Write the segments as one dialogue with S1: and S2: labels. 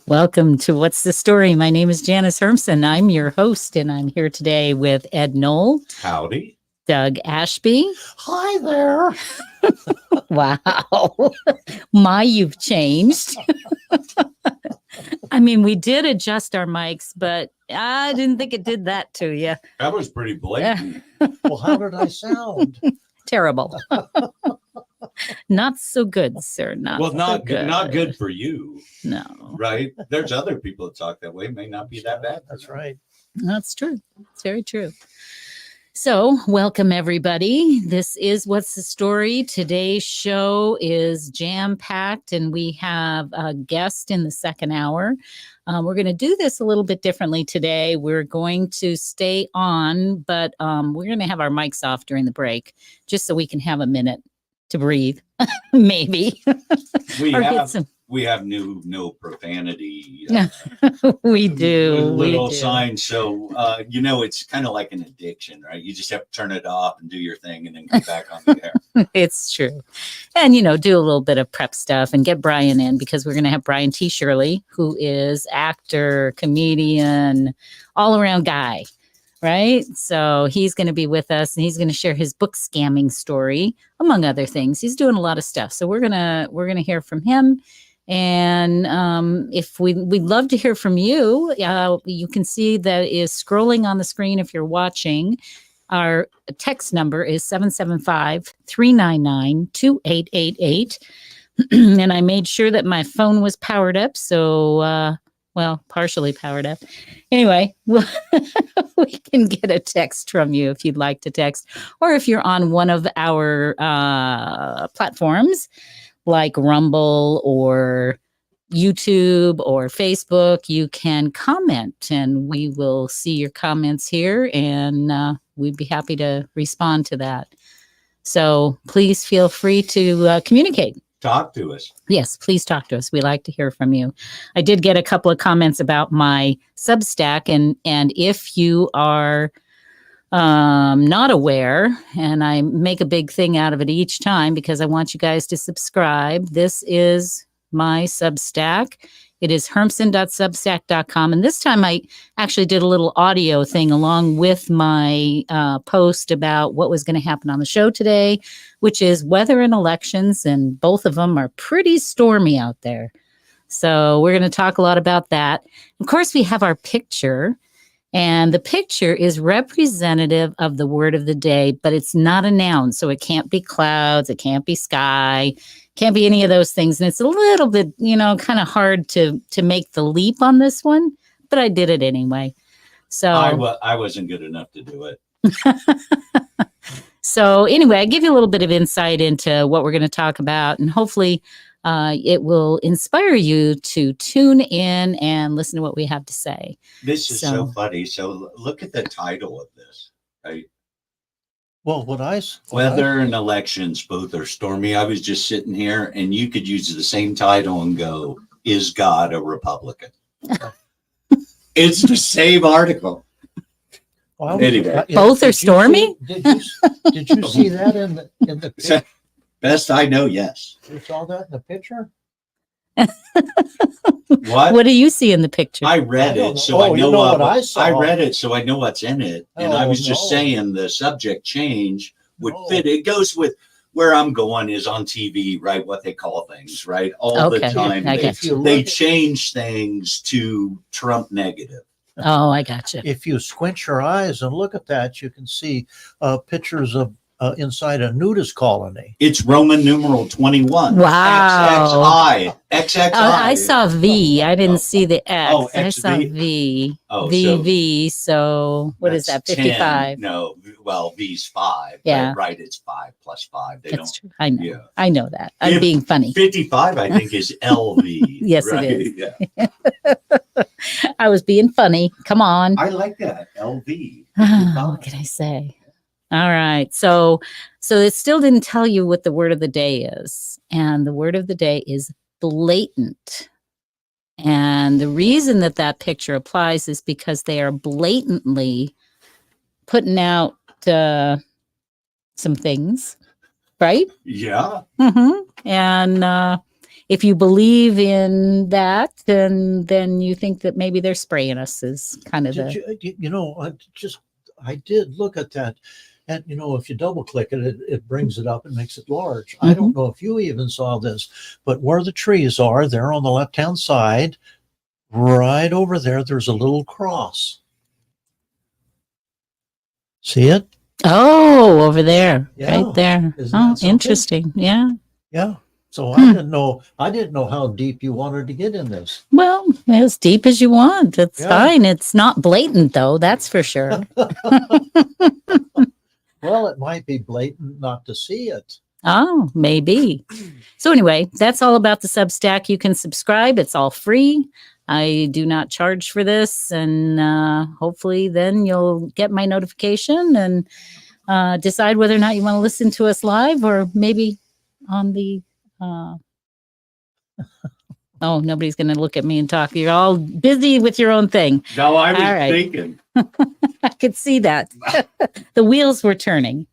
S1: Welcome to What's the Story? My name is Janice Hermson. I'm your host, and I'm here today with Ed Knoll.
S2: Howdy.
S1: Doug Ashby.
S3: Hi there.
S1: Wow. You've changed. I mean, we did adjust our mics, but I didn't think it did that to you.
S2: That was pretty blatant.
S3: Well, how did I sound?
S1: Terrible. Not so good, sir. Not
S2: good for you.
S1: No.
S2: Right? There's other people that talk that way. It may not be that bad.
S3: That's right.
S1: That's true. It's very true. So, welcome everybody. This is What's the Story? Today's show is jam-packed, and we have a guest in the second hour. We're going to do this a little bit differently today. We're going to stay on, but we're going to have our mics off during the break, just so we can have a minute to breathe, maybe.
S2: We have no profanity.
S1: We do.
S2: Little signs. So, it's kind of like an addiction, right? You just have to turn it off and do your thing and then come back on the air.
S1: It's true. And, do a little bit of prep stuff and get Brian in, because we're going to have Brian T. Shirley, who is actor, comedian, all around guy. Right. So he's going to be with us, and he's going to share his book scamming story, among other things. He's doing a lot of stuff. So we're going to hear from him. And if we'd love to hear from you, you can see that is scrolling on the screen if you're watching. Our text number is 775-399-2888. And I made sure that my phone was powered up. So, partially powered up. Anyway, we can get a text from you if you'd like to text, or if you're on one of our platforms like Rumble or YouTube or Facebook, you can comment, and we will see your comments here, and we'd be happy to respond to that. So please feel free to communicate.
S2: Talk to us.
S1: Yes, please talk to us. We like to hear from you. I did get a couple of comments about my Substack, and if you are not aware, and I make a big thing out of it each time because I want you guys to subscribe. This is my Substack. It is hermson.substack.com. And this time I actually did a little audio thing along with my post about what was going to happen on the show today, which is weather and elections. And both of them are pretty stormy out there. So we're going to talk a lot about that. Of course, we have our picture. And the picture is representative of the word of the day, but it's not a noun. So it can't be clouds, it can't be sky, can't be any of those things. And it's a little bit, kind of hard to make the leap on this one, but I did it anyway. So
S2: I wasn't good enough to do it.
S1: So anyway, I give you a little bit of insight into what we're going to talk about, and hopefully it will inspire you to tune in and listen to what we have to say.
S2: This is so funny. So look at the title of this, right?
S3: Well,
S2: Weather and elections both are stormy. I was just sitting here, and you could use the same title and go, "Is God a Republican?" It's the same article.
S3: Well,
S2: anyway,
S1: both are stormy.
S3: Did you see that in the picture?
S2: Best I know, yes.
S3: You saw that in the picture?
S1: What do you see in the picture?
S2: I read it, so I know
S3: what I saw.
S2: I read it, so I know what's in it. And I was just saying the subject change would fit. It goes with where I'm going is on TV, right? What they call things, right? All the time. They change things to Trump negative.
S1: Oh, I gotcha.
S3: If you squint your eyes and look at that, you can see pictures of inside a nudist colony.
S2: It's Roman numeral 21.
S1: Wow.
S2: XXI.
S1: I saw V. I didn't see the X.
S2: Oh,
S1: I saw V.
S2: Oh,
S1: V. So what is that? 55.
S2: 10. No, well, V's 5.
S1: Yeah.
S2: Right. It's 5 plus 5.
S1: That's true. I know.
S2: Yeah.
S1: I know that. I'm being funny.
S2: 55, I think, is LV.
S1: Yes,
S2: right?
S1: it is.
S2: Yeah.
S1: I was being funny. Come on.
S2: I like that. LV.
S1: What can I say? All right. So it still didn't tell you what the word of the day is. And the word of the day is blatant. And the reason that picture applies is because they are blatantly putting out some things, right?
S2: Yeah.
S1: Mm-hmm. And if you believe in that, then you think that maybe they're spraying us is kind of
S3: I did look at that. And, if you double click it, it brings it up and makes it large.
S1: Mm-hmm.
S3: I don't know if you even saw this, but where the trees are, they're on the left-hand side, right over there, there's a little cross. See it?
S1: Oh, over there,
S3: Yeah.
S1: right there.
S3: Isn't
S1: Oh,
S3: that something?
S1: interesting. Yeah.
S3: Yeah. So I didn't know how deep you wanted to get in this.
S1: Well, as deep as you want. It's
S3: Yeah.
S1: fine. It's not blatant, though. That's for sure.
S3: Well, it might be blatant not to see it.
S1: Oh, maybe. So anyway, that's all about the Substack. You can subscribe. It's all free. I do not charge for this. And hopefully then you'll get my notification and decide whether or not you want to listen to us live or maybe on the... oh, nobody's going to look at me and talk. You're all busy with your own thing.
S2: No, I was
S1: All right.
S2: thinking.
S1: I could see that. The wheels were turning.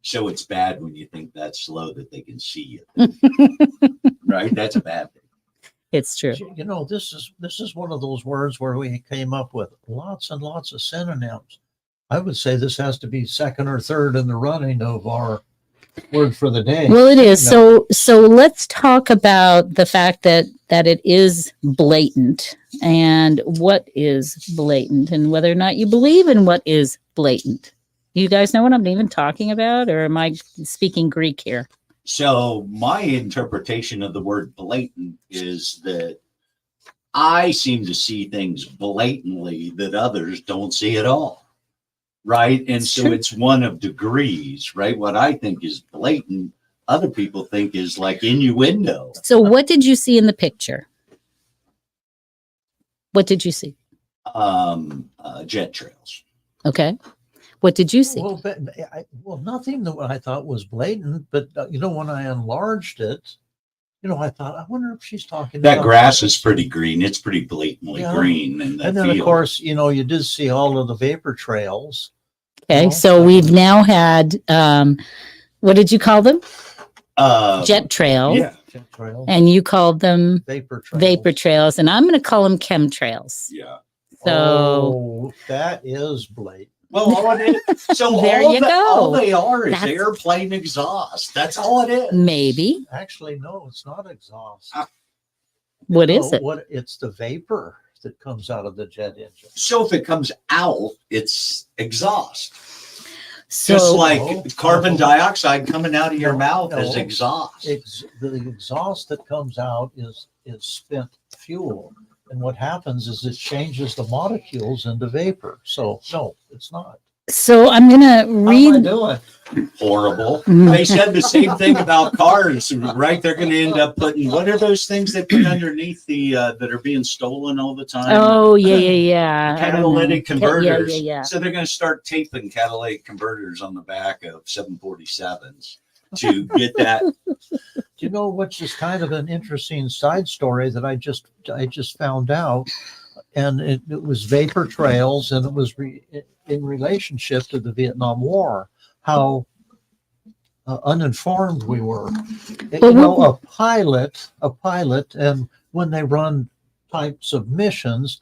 S2: So it's bad when you think that slow that they can see you. Right? That's a bad thing.
S1: It's true.
S3: This is one of those words where we came up with lots and lots of synonyms. I would say this has to be second or third in the running of our word for the day.
S1: Well, it is. So let's talk about the fact that it is blatant and what is blatant and whether or not you believe in what is blatant. You guys know what I'm even talking about, or am I speaking Greek here?
S2: So my interpretation of the word blatant is that I seem to see things blatantly that others don't see at all. Right. And so it's one of degrees, right? What I think is blatant, other people think is like innuendo.
S1: So what did you see in the picture? What did you see?
S2: Jet trails.
S1: Okay. What did you see?
S3: Well, nothing that I thought was blatant, but when I enlarged it, I thought, I wonder if she's talking
S2: that
S3: about
S2: grass is pretty green. It's pretty blatantly green. And
S3: then, of course, you did see all of the vapor trails.
S1: Okay, so we've now had, what did you call them? Jet trails.
S2: Yeah.
S3: Jet trails.
S1: And you called them
S3: vapor trails.
S1: Vapor trails. And I'm going to call them chemtrails.
S2: Yeah.
S1: So
S3: that is blatant.
S2: Well, all it is. So
S1: there you go.
S2: All they are is airplane exhaust. That's all it is.
S1: Maybe.
S3: Actually, no, it's not exhaust.
S1: What is it?
S3: It's the vapor that comes out of the jet engine.
S2: So if it comes out, it's exhaust.
S1: So,
S2: just like carbon dioxide coming out of your mouth is exhaust.
S3: The exhaust that comes out is spent fuel. And what happens is it changes the molecules into vapor. So no, it's not.
S1: So I'm going to read.
S3: How am I doing?
S2: Horrible. They said the same thing about cars, right? They're going to end up putting, what are those things they put underneath that are being stolen all the time?
S1: Oh, yeah.
S2: Catalytic converters.
S1: Yeah.
S2: So they're going to start taping catalytic converters on the back of 747s to get that.
S3: Which is kind of an interesting side story that I just found out, and it was vapor trails, and it was in relationship to the Vietnam War, how uninformed we were. A pilot, and when they run types of missions,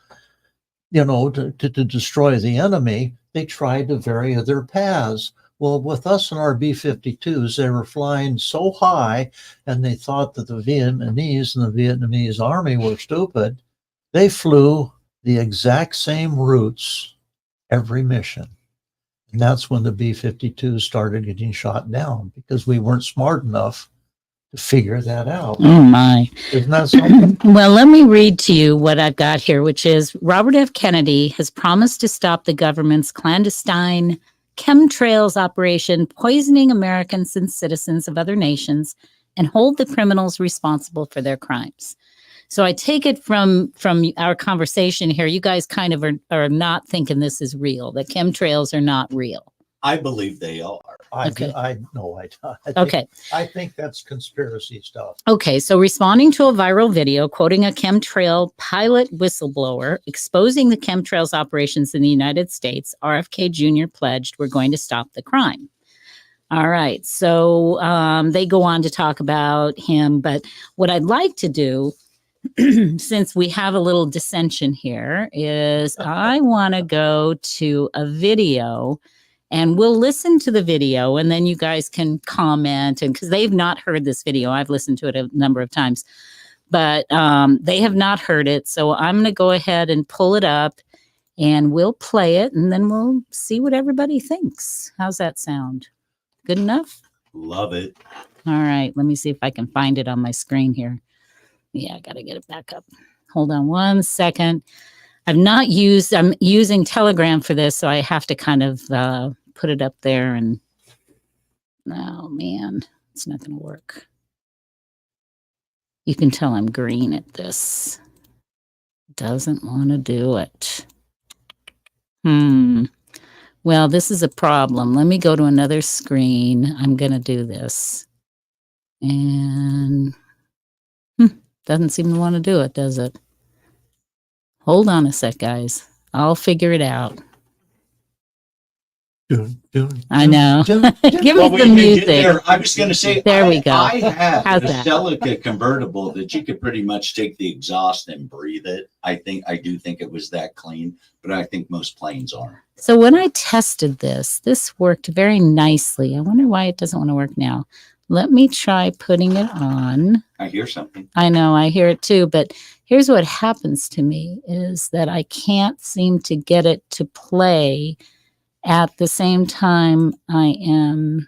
S3: to destroy the enemy, they try to vary their paths. Well, with us and our B-52s, they were flying so high, and they thought that the Vietnamese and the Vietnamese army were stupid. They flew the exact same routes every mission. And that's when the B-52s started getting shot down, because we weren't smart enough to figure that out.
S1: Oh, my.
S3: Isn't that something?
S1: Well, let me read to you what I've got here, which is Robert F. Kennedy has promised to stop the government's clandestine chemtrails operation poisoning Americans and citizens of other nations and hold the criminals responsible for their crimes. So I take it from our conversation here, you guys kind of are not thinking this is real, that chemtrails are not real.
S2: I believe they are.
S1: Okay.
S3: I think that's conspiracy stuff.
S1: Okay, so responding to a viral video quoting a chemtrail pilot whistleblower exposing the chemtrails operations in the United States, RFK Jr. pledged, "We're going to stop the crime." All right. So they go on to talk about him. But what I'd like to do, since we have a little dissension here, is I want to go to a video and we'll listen to the video and then you guys can comment. And because they've not heard this video, I've listened to it a number of times, but they have not heard it. So I'm going to go ahead and pull it up and we'll play it and then we'll see what everybody thinks. How's that sound? Good enough?
S2: Love it.
S1: All right. Let me see if I can find it on my screen here. Yeah, I got to get it back up. Hold on one second. I'm using Telegram for this, so I have to kind of put it up there and, oh man, it's not going to work. You can tell I'm green at this. Doesn't want to do it. Well, this is a problem. Let me go to another screen. I'm going to do this. And doesn't seem to want to do it, does it? Hold on a sec, guys. I'll figure it out. I know. Give me the music.
S2: I was going to say,
S1: there we go.
S2: I have a Celica convertible that you could pretty much take the exhaust and breathe it. I do think it was that clean, but I think most planes aren't.
S1: So when I tested this worked very nicely. I wonder why it doesn't want to work now. Let me try putting it on.
S2: I hear something.
S1: I know, I hear it too, but here's what happens to me is that I can't seem to get it to play at the same time I am,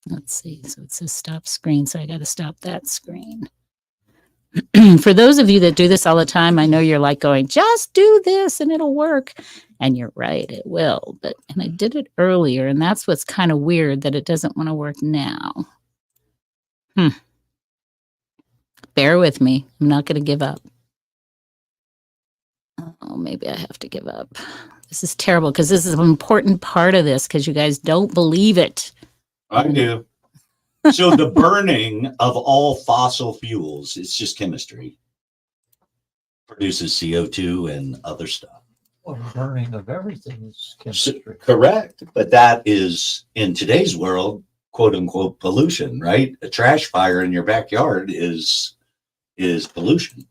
S1: let's see, so it says stop screen, so I got to stop that screen. For those of you that do this all the time, I know you're like going, just do this and it'll work. And you're right, it will. And I did it earlier, and that's what's kind of weird that it doesn't want to work now. Bear with me. I'm not going to give up. Oh, maybe I have to give up. This is terrible because this is an important part of this because you guys don't believe it.
S2: I do. So the burning of all fossil fuels, it's just chemistry, produces CO2 and other stuff.
S3: Well, the burning of everything is chemistry.
S2: Correct. But that is, in today's world, quote unquote, pollution, right? A trash fire in your backyard is pollution.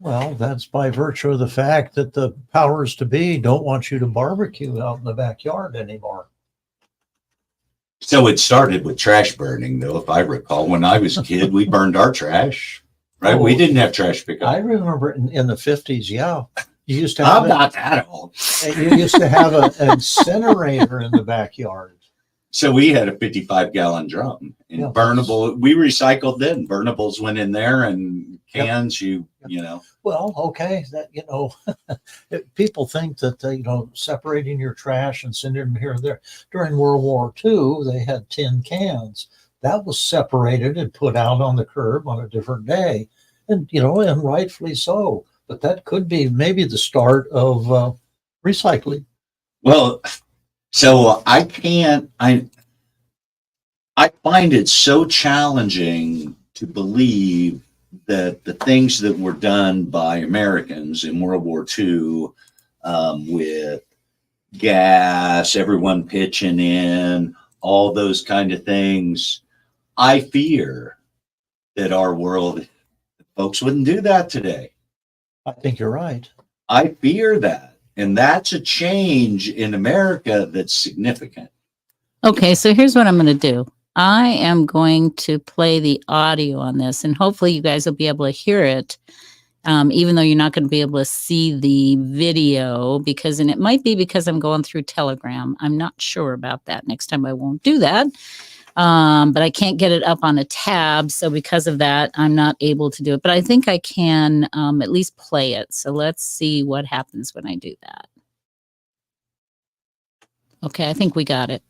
S3: Well, that's by virtue of the fact that the powers to be don't want you to barbecue out in the backyard anymore.
S2: So it started with trash burning, though, if I recall. When I was a kid, we burned our trash, right? We didn't have trash pickup.
S3: I remember in the 50s, yeah. You used to
S2: have I'm not that old.
S3: You used to have an incinerator in the backyard.
S2: So we had a 55-gallon drum and burnable. We recycled then. Burnables went in there and cans, you know.
S3: Well, okay. That, people think that, separating your trash and sending them here and there. During World War II, they had tin cans. That was separated and put out on the curb on a different day. And, and rightfully so. But that could be maybe the start of recycling.
S2: Well, so I find it so challenging to believe that the things that were done by Americans in World War II with gas, everyone pitching in, all those kind of things, I fear that our world, folks wouldn't do that today.
S3: I think you're right.
S2: I fear that. And that's a change in America that's significant.
S1: Okay, so here's what I'm going to do. I am going to play the audio on this, and hopefully you guys will be able to hear it, even though you're not going to be able to see the video, and it might be because I'm going through Telegram. I'm not sure about that. Next time I won't do that. But I can't get it up on a tab, so because of that, I'm not able to do it. But I think I can at least play it. So let's see what happens when I do that. Okay, I think we got it.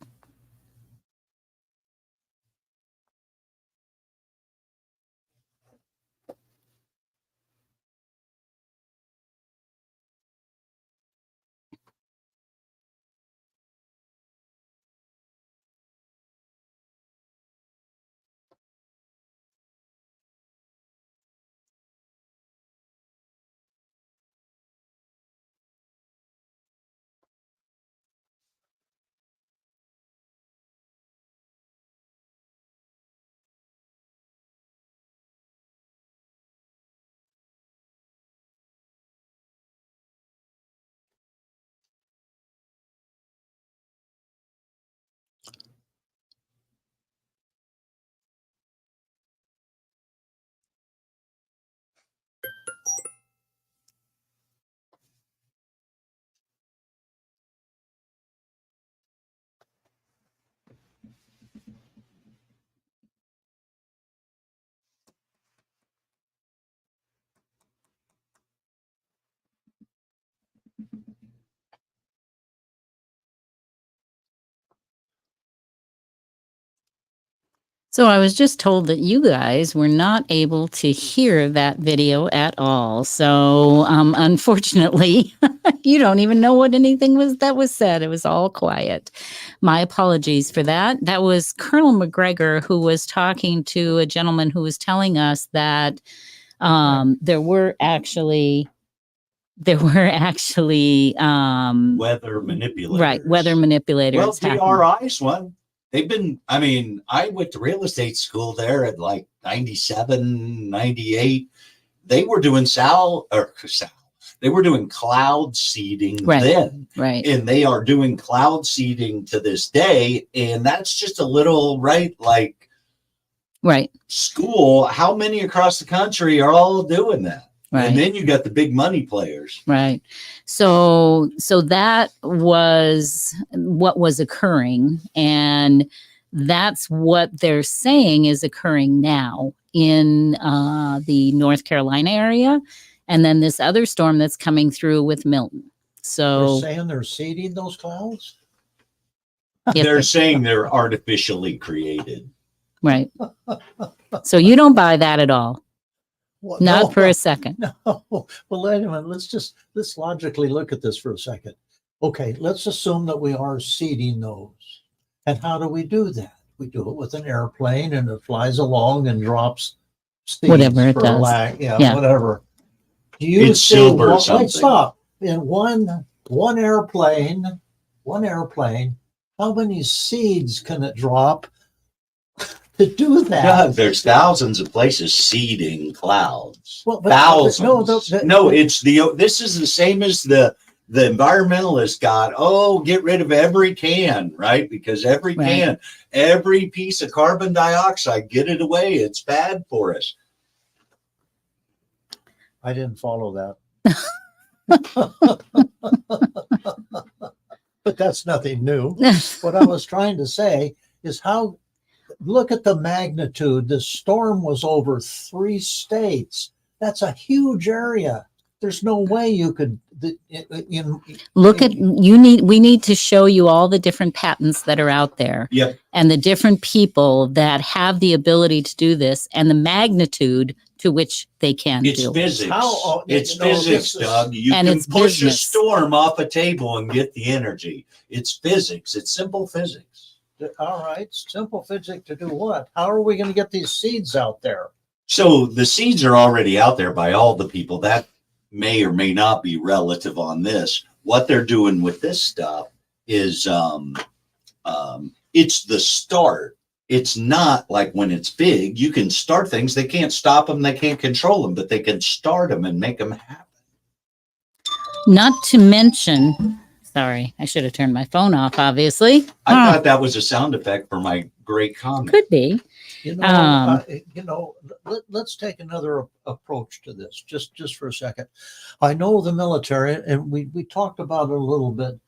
S1: So I was just told that you guys were not able to hear that video at all. So unfortunately, you don't even know what anything was that was said. It was all quiet. My apologies for that. That was Colonel McGregor, who was talking to a gentleman who was telling us that there were actually
S2: weather manipulators.
S1: Right, weather manipulators.
S2: Well, DRI's one. They've been, I mean, I went to real estate school there at like 97, 98. They were doing they were doing cloud seeding then.
S1: Right.
S2: And they are doing cloud seeding to this day. And that's just a little, right school. How many across the country are all doing that? Right. And then you got the big money players.
S1: Right. So that was what was occurring. And that's what they're saying is occurring now in the North Carolina area. And then this other storm that's coming through with Milton. So
S3: they're saying they're seeding those clouds?
S2: They're saying they're artificially created.
S1: Right. So you don't buy that at all.
S3: Well,
S1: Not for a second.
S3: No. Well, wait a minute. Let's logically look at this for a second. Okay, let's assume that we are seeding those. And how do we do that? We do it with an airplane and it flies along and drops seeds.
S1: Whatever it does.
S3: Whatever. Do you
S2: it's silver or something.
S3: Wait, stop. In one airplane, how many seeds can it drop to do that?
S2: God, there's thousands of places seeding clouds.
S3: Well,
S2: thousands. This is the same as the environmentalists got. Oh, get rid of every can, right? Because every can, every piece of carbon dioxide, get it away. It's bad for us.
S3: I didn't follow that. But that's nothing new. What I was trying to say is look at the magnitude. The storm was over 3 states. That's a huge area. There's no way you could
S1: we need to show you all the different patents that are out there.
S2: Yep.
S1: And the different people that have the ability to do this and the magnitude to which they can do.
S2: It's physics. It's physics, Doug. You can push a storm off a table and get the energy. It's physics. It's simple physics.
S3: All right. Simple physics to do what? How are we going to get these seeds out there?
S2: So the seeds are already out there by all the people. That may or may not be relative on this. What they're doing with this stuff is it's the start. It's not like when it's big, you can start things. They can't stop them. They can't control them, but they can start them and make them happen.
S1: Not to mention, sorry, I should have turned my phone off, obviously.
S2: I thought that was a sound effect for my great comment.
S1: Could be.
S3: Let's take another approach to this, just for a second. I know the military, and we talked about it a little bit,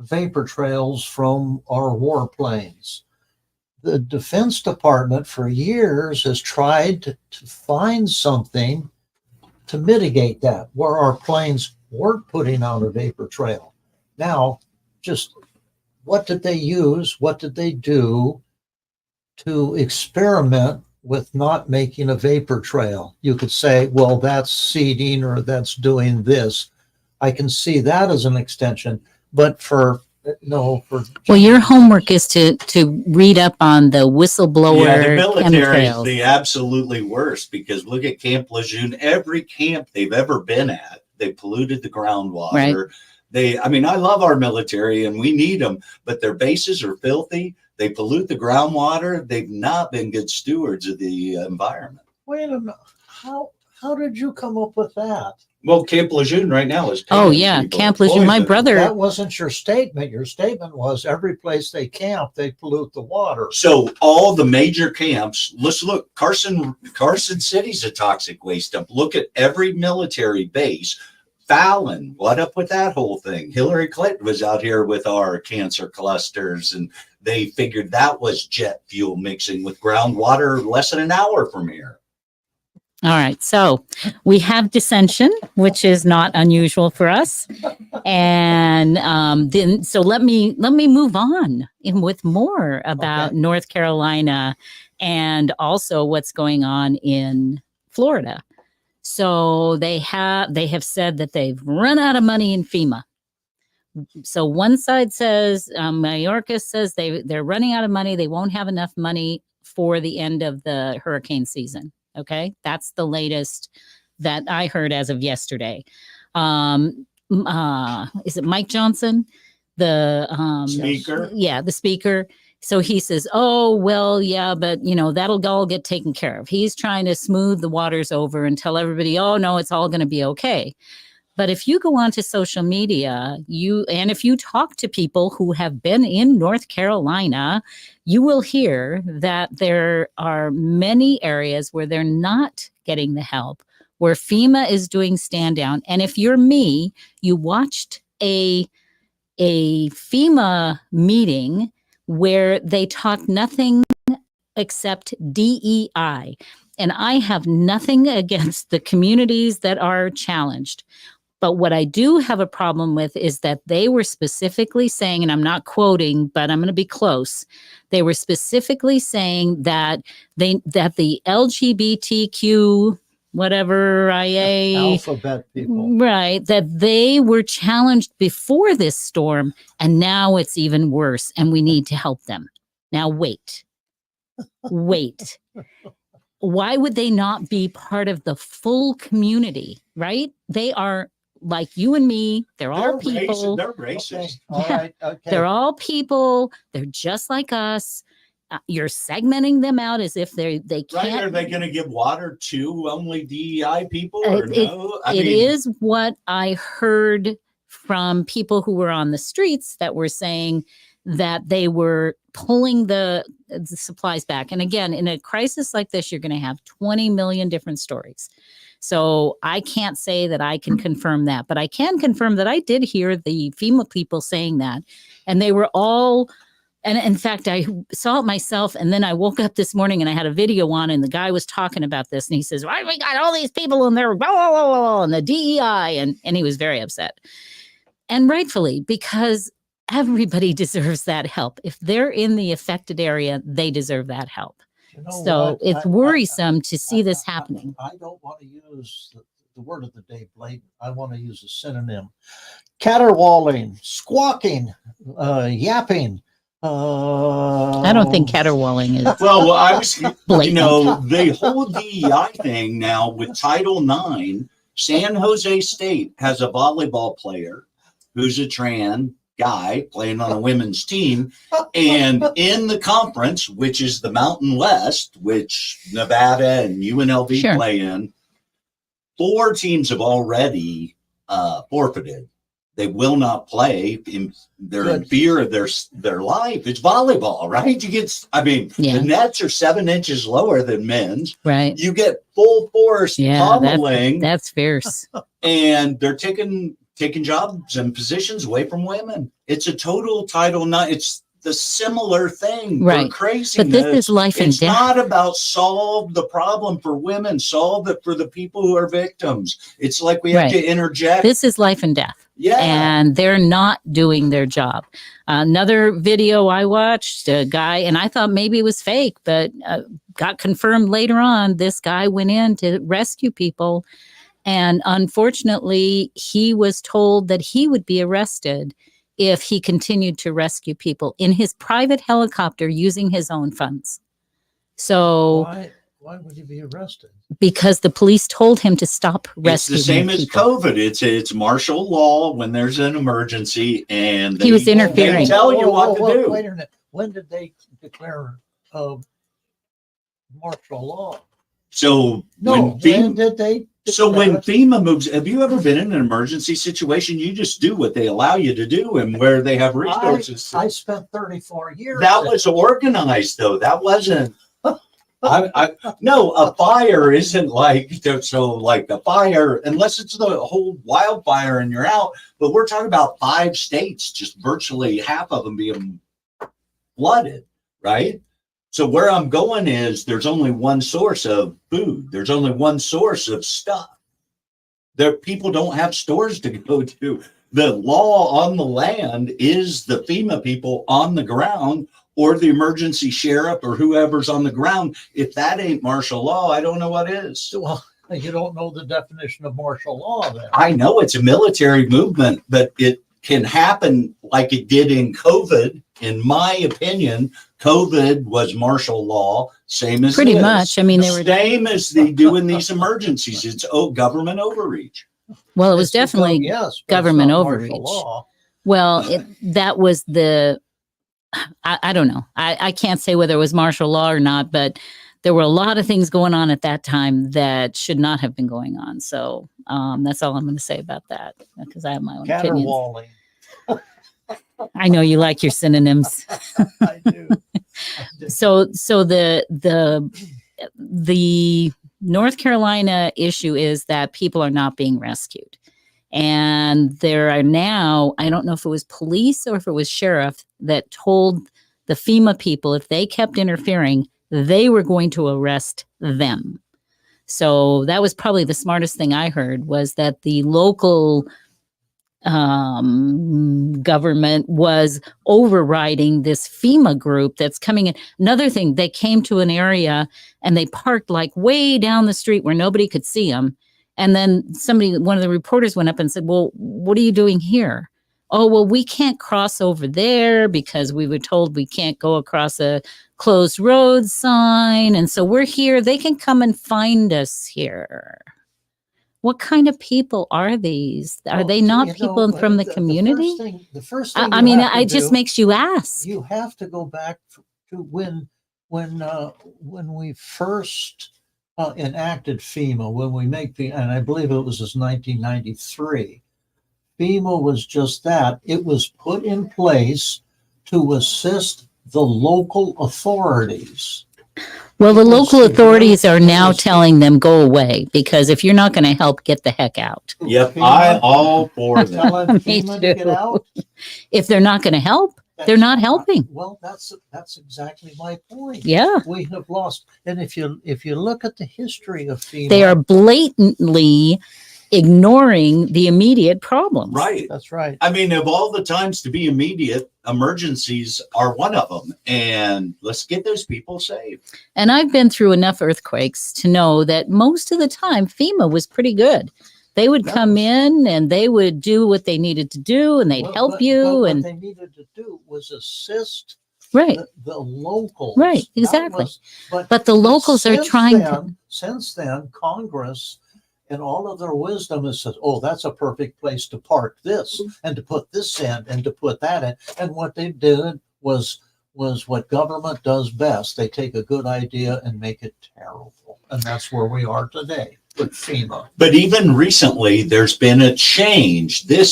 S3: vapor trails from our warplanes. The Defense Department for years has tried to find something to mitigate that, where our planes weren't putting out a vapor trail. Now, just what did they use? What did they do to experiment with not making a vapor trail? You could say, well, that's seeding or that's doing this. I can see that as an extension, but well,
S1: your homework is to read up on the whistleblower.
S2: Yeah, the military is the absolutely worst, because look at Camp Lejeune. Every camp they've ever been at, they polluted the groundwater. Right. I love our military and we need them, but their bases are filthy. They pollute the groundwater. They've not been good stewards of the environment.
S3: Wait a minute. How did you come up with that?
S2: Well, Camp Lejeune right now is.
S1: Oh yeah, Camp Lejeune. My brother.
S3: That wasn't your statement. Your statement was every place they camp, they pollute the water.
S2: So all the major camps. Let's look. Carson City's a toxic waste dump. Look at every military base. Fallon, what up with that whole thing? Hillary Clinton was out here with our cancer clusters, and they figured that was jet fuel mixing with groundwater less than an hour from here.
S1: All right, so we have dissension, which is not unusual for us, and then let me move on with more about North Carolina and also what's going on in Florida. So they have said that they've run out of money in FEMA. So one side says, Mayorkas says they're running out of money. They won't have enough money for the end of the hurricane season. Okay, that's the latest that I heard as of yesterday. Is it Mike Johnson, the
S2: speaker?
S1: Yeah, the speaker. So he says, oh, well, yeah, but, that'll all get taken care of. He's trying to smooth the waters over and tell everybody, oh, no, it's all going to be okay. But if you go onto social media, if you talk to people who have been in North Carolina, you will hear that there are many areas where they're not getting the help, where FEMA is doing stand down. And if you're me, you watched a FEMA meeting where they talk nothing except DEI. And I have nothing against the communities that are challenged. But what I do have a problem with is that they were specifically saying, and I'm not quoting, but I'm going to be close. They were specifically saying that the LGBTQ whatever IA
S3: alphabet people,
S1: right, that they were challenged before this storm, and now it's even worse, and we need to help them. Now wait. Why would they not be part of the full community, right? They are like you and me. They're all people.
S2: They're racist.
S3: Okay. All right. Okay.
S1: They're all people. They're just like us. You're segmenting them out as if they can't.
S2: Right? Are they going to give water to only DEI people or no?
S1: It is what I heard from people who were on the streets that were saying that they were pulling the supplies back. And again, in a crisis like this, you're going to have 20 million different stories. So I can't say that I can confirm that, but I can confirm that I did hear the FEMA people saying that. And they were all, and in fact, I saw it myself. And then I woke up this morning and I had a video on, and the guy was talking about this. And he says, why we got all these people in there, blah, blah, blah, blah, and the DEI. And he was very upset. And rightfully, because everybody deserves that help. If they're in the affected area, they deserve that help. So it's worrisome to see this happening.
S3: I don't want to use the word of the day, blatant. I want to use a synonym. Caterwauling, squawking, yapping.
S1: I don't think caterwauling is.
S2: Well, I was, the whole DEI thing now with Title IX, San Jose State has a volleyball player who's a trans guy playing on a women's team, and in the conference, which is the Mountain West, which Nevada and UNLV play in, 4 teams have already forfeited. They will not play. They're in fear of their life. It's volleyball, right? The nets are 7 inches lower than men's.
S1: Right.
S2: You get full force pummeling.
S1: That's fierce.
S2: And they're taking jobs and positions away from women. It's a total Title IX. It's the similar thing.
S1: Right.
S2: Craziness.
S1: But this is life and death. It's
S2: not about solve the problem for women, solve it for the people who are victims. It's like we have to interject.
S1: This is life and death.
S2: Yeah.
S1: And they're not doing their job. Another video I watched, a guy, and I thought maybe it was fake, but got confirmed later on. This guy went in to rescue people. And unfortunately, he was told that he would be arrested if he continued to rescue people in his private helicopter using his own funds. So
S3: why would he be arrested?
S1: Because the police told him to stop rescuing people.
S2: It's the same as COVID. It's martial law when there's an emergency, and
S1: he was interfering.
S2: They tell you what to do.
S3: Wait a minute. When did they declare martial law?
S2: So
S3: when did they?
S2: So when FEMA moves, have you ever been in an emergency situation? You just do what they allow you to do and where they have resources.
S3: I spent 34 years.
S2: That was organized, though. That wasn't. No, a fire isn't like the fire, unless it's the whole wildfire and you're out. But we're talking about 5 states, just virtually half of them being flooded, right? So where I'm going is there's only one source of food. There's only one source of stuff. People don't have stores to go to. The law on the land is the FEMA people on the ground or the emergency sheriff or whoever's on the ground. If that ain't martial law, I don't know what is.
S3: Well, you don't know the definition of martial law then.
S2: I know it's a military movement, but it can happen like it did in COVID. In my opinion, COVID was martial law, same as
S1: pretty
S2: this.
S1: much. I mean, they were
S2: same as they do in these emergencies. It's government overreach.
S1: Well, it was definitely
S3: yes,
S1: government
S3: not
S1: overreach.
S3: martial law.
S1: Well, that was the, I don't know. I can't say whether it was martial law or not, but there were a lot of things going on at that time that should not have been going on. So that's all I'm going to say about that, because I have my own opinions.
S3: Caterwauling.
S1: I know you like your synonyms.
S3: I do.
S1: So the North Carolina issue is that people are not being rescued. And there are now, I don't know if it was police or if it was sheriff that told the FEMA people if they kept interfering, they were going to arrest them. So that was probably the smartest thing I heard, was that the local government was overriding this FEMA group that's coming in. Another thing, they came to an area and they parked like way down the street where nobody could see them. And then one of the reporters went up and said, well, what are you doing here? Oh, well, we can't cross over there because we were told we can't go across a closed road sign. And so we're here. They can come and find us here. What kind of people are these? Are they not people from the community?
S3: The first thing
S1: I mean, it just makes you ask.
S3: You have to go back to when we first enacted FEMA, when we and I believe it was 1993. FEMA was just that. It was put in place to assist the local authorities.
S1: Well, the local authorities are now telling them go away, because if you're not going to help, get the heck out.
S2: Yep, I all for them.
S1: Me too. If they're not going to help, they're not helping.
S3: Well, that's exactly my point.
S1: Yeah,
S3: we have lost. And if you look at the history of FEMA,
S1: they are blatantly ignoring the immediate problems.
S2: Right.
S3: That's right.
S2: I mean, of all the times to be immediate, emergencies are one of them. And let's get those people saved.
S1: And I've been through enough earthquakes to know that most of the time FEMA was pretty good. They would come in and they would do what they needed to do, and they'd help you.
S3: But
S1: and
S3: what they needed to do was assist
S1: right.
S3: the locals.
S1: Right, exactly. But the locals are trying to.
S3: Since then, Congress, in all of their wisdom, has said, oh, that's a perfect place to park this and to put this in and to put that in. And what they did was what government does best. They take a good idea and make it terrible. And that's where we are today with FEMA.
S2: But even recently, there's been a change. They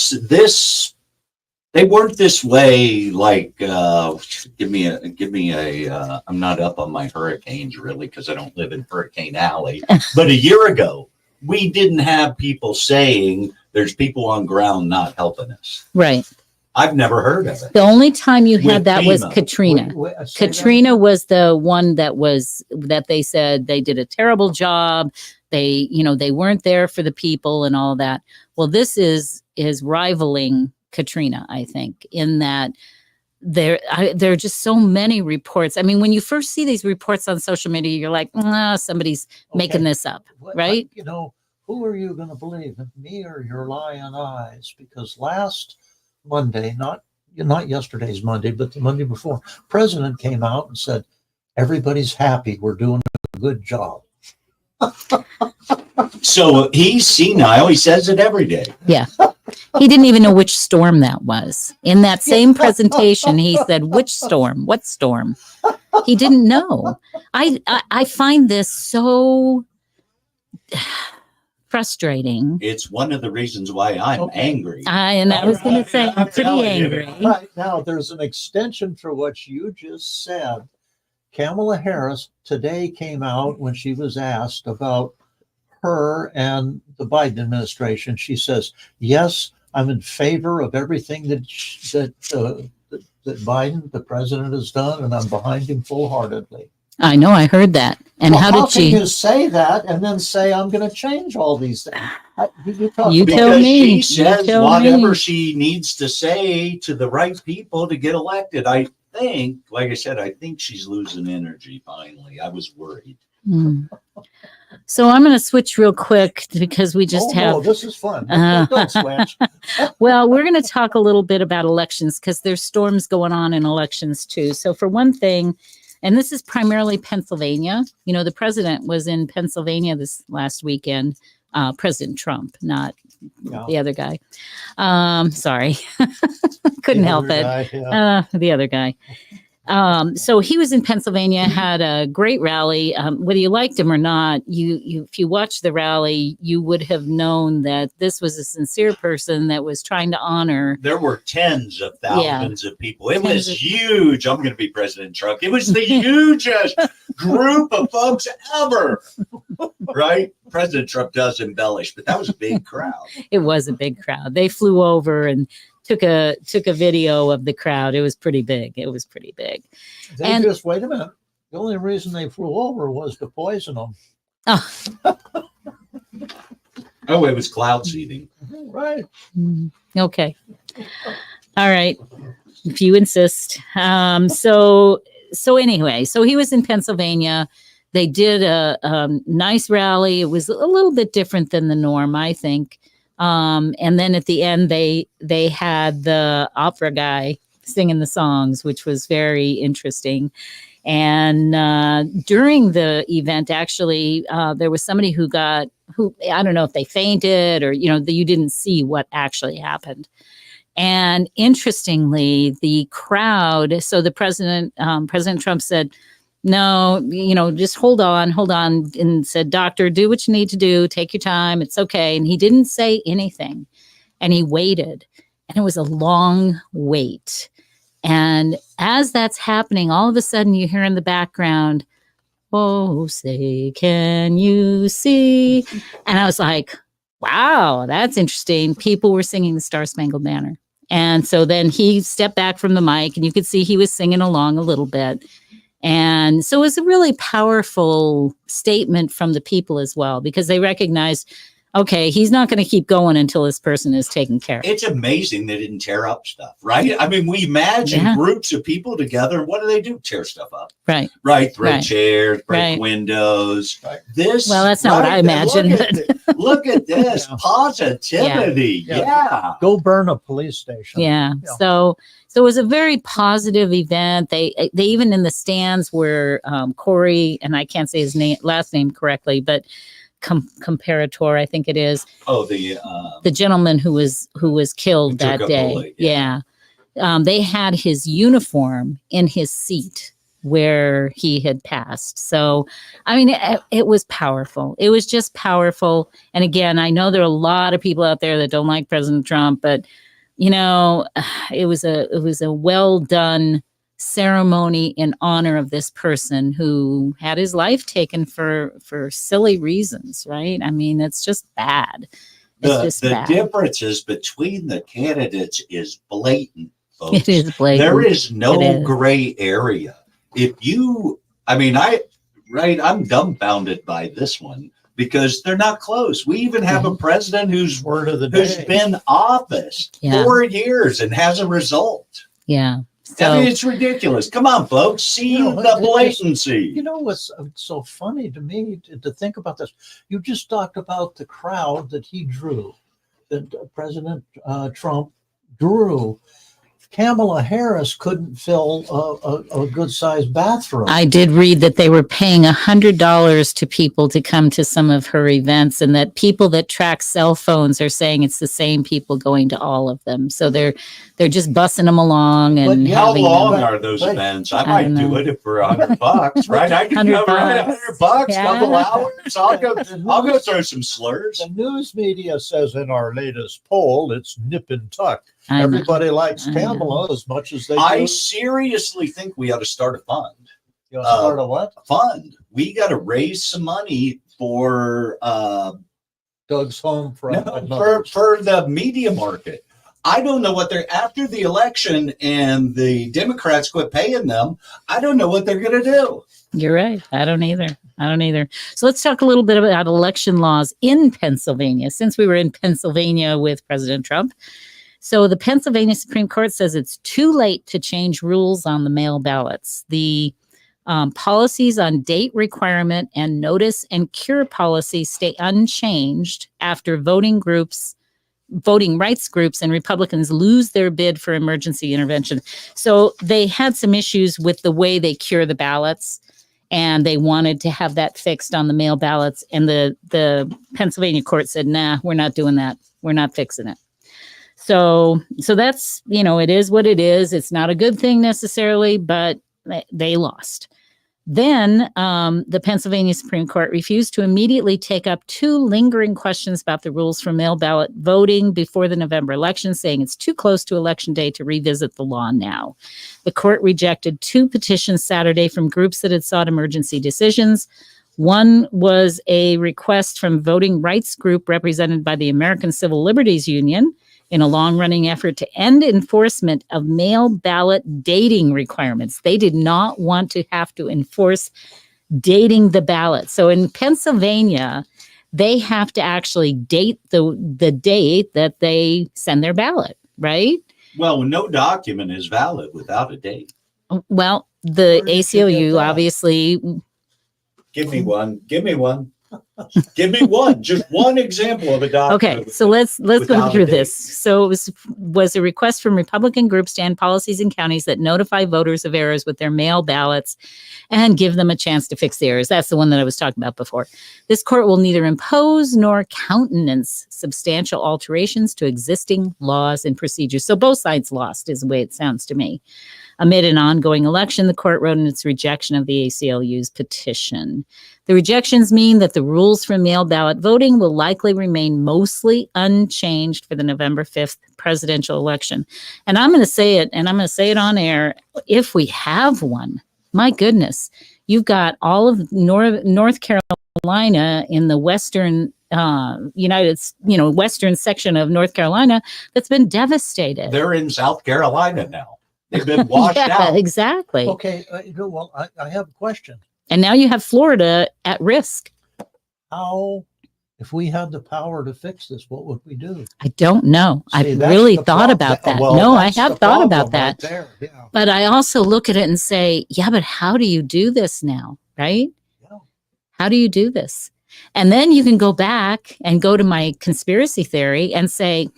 S2: weren't this way. Like, give me a. I'm not up on my hurricanes really, because I don't live in Hurricane Alley. But a year ago, we didn't have people saying there's people on ground not helping us.
S1: Right.
S2: I've never heard of it.
S1: The only time you had
S2: With
S1: that was
S2: FEMA.
S1: Katrina. Katrina was the one that they said they did a terrible job. They weren't there for the people and all that. Well, this is rivaling Katrina, I think, in that there are just so many reports. I mean, when you first see these reports on social media, you're like, somebody's making this up, right?
S3: Who are you going to believe, me or your lying eyes? Because last Monday, not yesterday's Monday, but the Monday before, President came out and said, everybody's happy. We're doing a good job.
S2: So he's senile. He says it every day.
S1: Yeah. He didn't even know which storm that was. In that same presentation, he said, which storm? What storm? He didn't know. I find this so frustrating.
S2: It's one of the reasons why I'm angry.
S1: I was going to say, I'm pretty angry.
S3: Right now, there's an extension for what you just said. Kamala Harris today came out when she was asked about her and the Biden administration. She says, yes, I'm in favor of everything that Biden, the president, has done, and I'm behind him full-heartedly.
S1: I know, I heard that. And how did she?
S3: How can you say that and then say, I'm going to change all these things?
S1: You tell me.
S2: She says whatever she needs to say to the right people to get elected. think, like I said, I think she's losing energy finally. I was worried.
S1: So I'm going to switch real quick because we just have.
S3: No, this is fun. Don't switch.
S1: Well, we're going to talk a little bit about elections because there's storms going on in elections too. So for one thing, and this is primarily Pennsylvania, the president was in Pennsylvania this last weekend, President Trump, not the other guy. Sorry, couldn't help it. The other guy. So he was in Pennsylvania, had a great rally. Whether you liked him or not, if you watched the rally, you would have known that this was a sincere person that was trying to honor.
S2: There were tens of thousands of people. It was huge. I'm going to be President Trump. It was the hugest group of folks ever. Right? President Trump does embellish, but that was a big crowd.
S1: It was a big crowd. They flew over and took a video of the crowd. It was pretty big.
S3: They just, wait a minute. The only reason they flew over was to poison them.
S2: Oh, it was cloud seeding.
S3: Right.
S1: Okay. All right. If you insist. So anyway, so he was in Pennsylvania. They did a nice rally. It was a little bit different than the norm, I think. And then at the end, they had the opera guy singing the songs, which was very interesting. And during the event, actually, there was somebody who I don't know if they fainted or, you didn't see what actually happened. And interestingly, the crowd, so the President Trump said, no, just hold on, and said, doctor, do what you need to do. Take your time. It's okay. And he didn't say anything. And he waited. And it was a long wait. And as that's happening, all of a sudden you hear in the background, oh, say, can you see? And I was like, wow, that's interesting. People were singing the Star Spangled Banner. And so then he stepped back from the mic and you could see he was singing along a little bit. And so it was a really powerful statement from the people as well, because they recognized, okay, he's not going to keep going until this person is taken care of.
S2: It's amazing they didn't tear up stuff, right? I mean, we imagine groups of people together. What do? Tear stuff up.
S1: Right.
S2: Throw chairs, break windows.
S3: Right.
S2: Well,
S1: that's not what I imagined.
S2: Look at this positivity. Yeah.
S3: Go burn a police station.
S1: Yeah. So it was a very positive event. They even in the stands were Corey, and I can't say his last name correctly, but Comparator, I think it is.
S2: Oh,
S1: the gentleman who was killed that day. Bullet, yeah. They had his uniform in his seat where he had passed. So, I mean, it was powerful. It was just powerful. And again, I know there are a lot of people out there that don't like President Trump, but it was a well done ceremony in honor of this person who had his life taken for silly reasons, right? I mean, it's just bad.
S2: The differences between the candidates is blatant, folks.
S1: It is blatant.
S2: There is no gray area. I'm dumbfounded by this one because they're not close. We even have a president who's been office 4 years and has a result.
S1: Yeah.
S2: So, I mean, it's ridiculous. Come on, folks. See the blatancy.
S3: What's so funny to me to think about this? You just talked about the crowd that he drew, that President Trump drew. Kamala Harris couldn't fill a good-sized bathroom.
S1: I did read that they were paying $100 to people to come to some of her events, and that people that track cell phones are saying it's the same people going to all of them. So they're just bussing them along. And
S2: how long are those events? I might do it for $100, right? I can go right $100, couple hours. I'll go throw some slurs.
S3: The news media says in our latest poll, it's nip and tuck. Everybody likes Kamala as much as they do.
S2: I seriously think we ought to start a fund.
S3: You want to start a what?
S2: Fund. We got to raise some money for
S3: Doug's home for
S2: the media market. I don't know what they're after the election and the Democrats quit paying them. I don't know what they're going to do.
S1: You're right. I don't either. So let's talk a little bit about election laws in Pennsylvania, since we were in Pennsylvania with President Trump. So the Pennsylvania Supreme Court says it's too late to change rules on the mail ballots. The policies on date requirement and notice and cure policies stay unchanged after voting rights groups and Republicans lose their bid for emergency intervention. So they had some issues with the way they cure the ballots, and they wanted to have that fixed on the mail ballots. And the Pennsylvania court said, nah, we're not doing that. We're not fixing it. So that's, it is what it is. It's not a good thing necessarily, but they lost. Then the Pennsylvania Supreme Court refused to immediately take up two lingering questions about the rules for mail ballot voting before the November election, saying it's too close to Election Day to revisit the law now. The court rejected two petitions Saturday from groups that had sought emergency decisions. One was a request from voting rights group represented by the American Civil Liberties Union in a long-running effort to end enforcement of mail ballot dating requirements. They did not want to have to enforce dating the ballot. So in Pennsylvania, they have to actually date the date that they send their ballot, right?
S2: Well, no document is valid without a date.
S1: Well, the ACLU obviously...
S2: Give me one. Give me one. Give me one. Just one example of a document.
S1: Okay, so let's go through this. So it was a request from Republican groups to end policies in counties that notify voters of errors with their mail ballots and give them a chance to fix the errors. That's the one that I was talking about before. This court will neither impose nor countenance substantial alterations to existing laws and procedures. So both sides lost is the way it sounds to me. Amid an ongoing election, the court wrote in its rejection of the ACLU's petition. The rejections mean that the rules for mail ballot voting will likely remain mostly unchanged for the November 5th presidential election. And I'm going to say it, and I'm going to say it on air, if we have one. My goodness, you've got all of North Carolina in the western western section of North Carolina that's been devastated.
S2: They're in South Carolina now. They've been washed out.
S1: Exactly.
S3: Okay, well, I have a question.
S1: And now you have Florida at risk.
S3: How, if we had the power to fix this, what would we do?
S1: I don't know. I've really thought about that.
S3: Well,
S1: no, I have thought about that.
S3: Right there. Yeah.
S1: But I also look at it and say, yeah, but how do you do this now? Right?
S3: Yeah.
S1: How do you do this? And then you can go back and go to my conspiracy theory and say,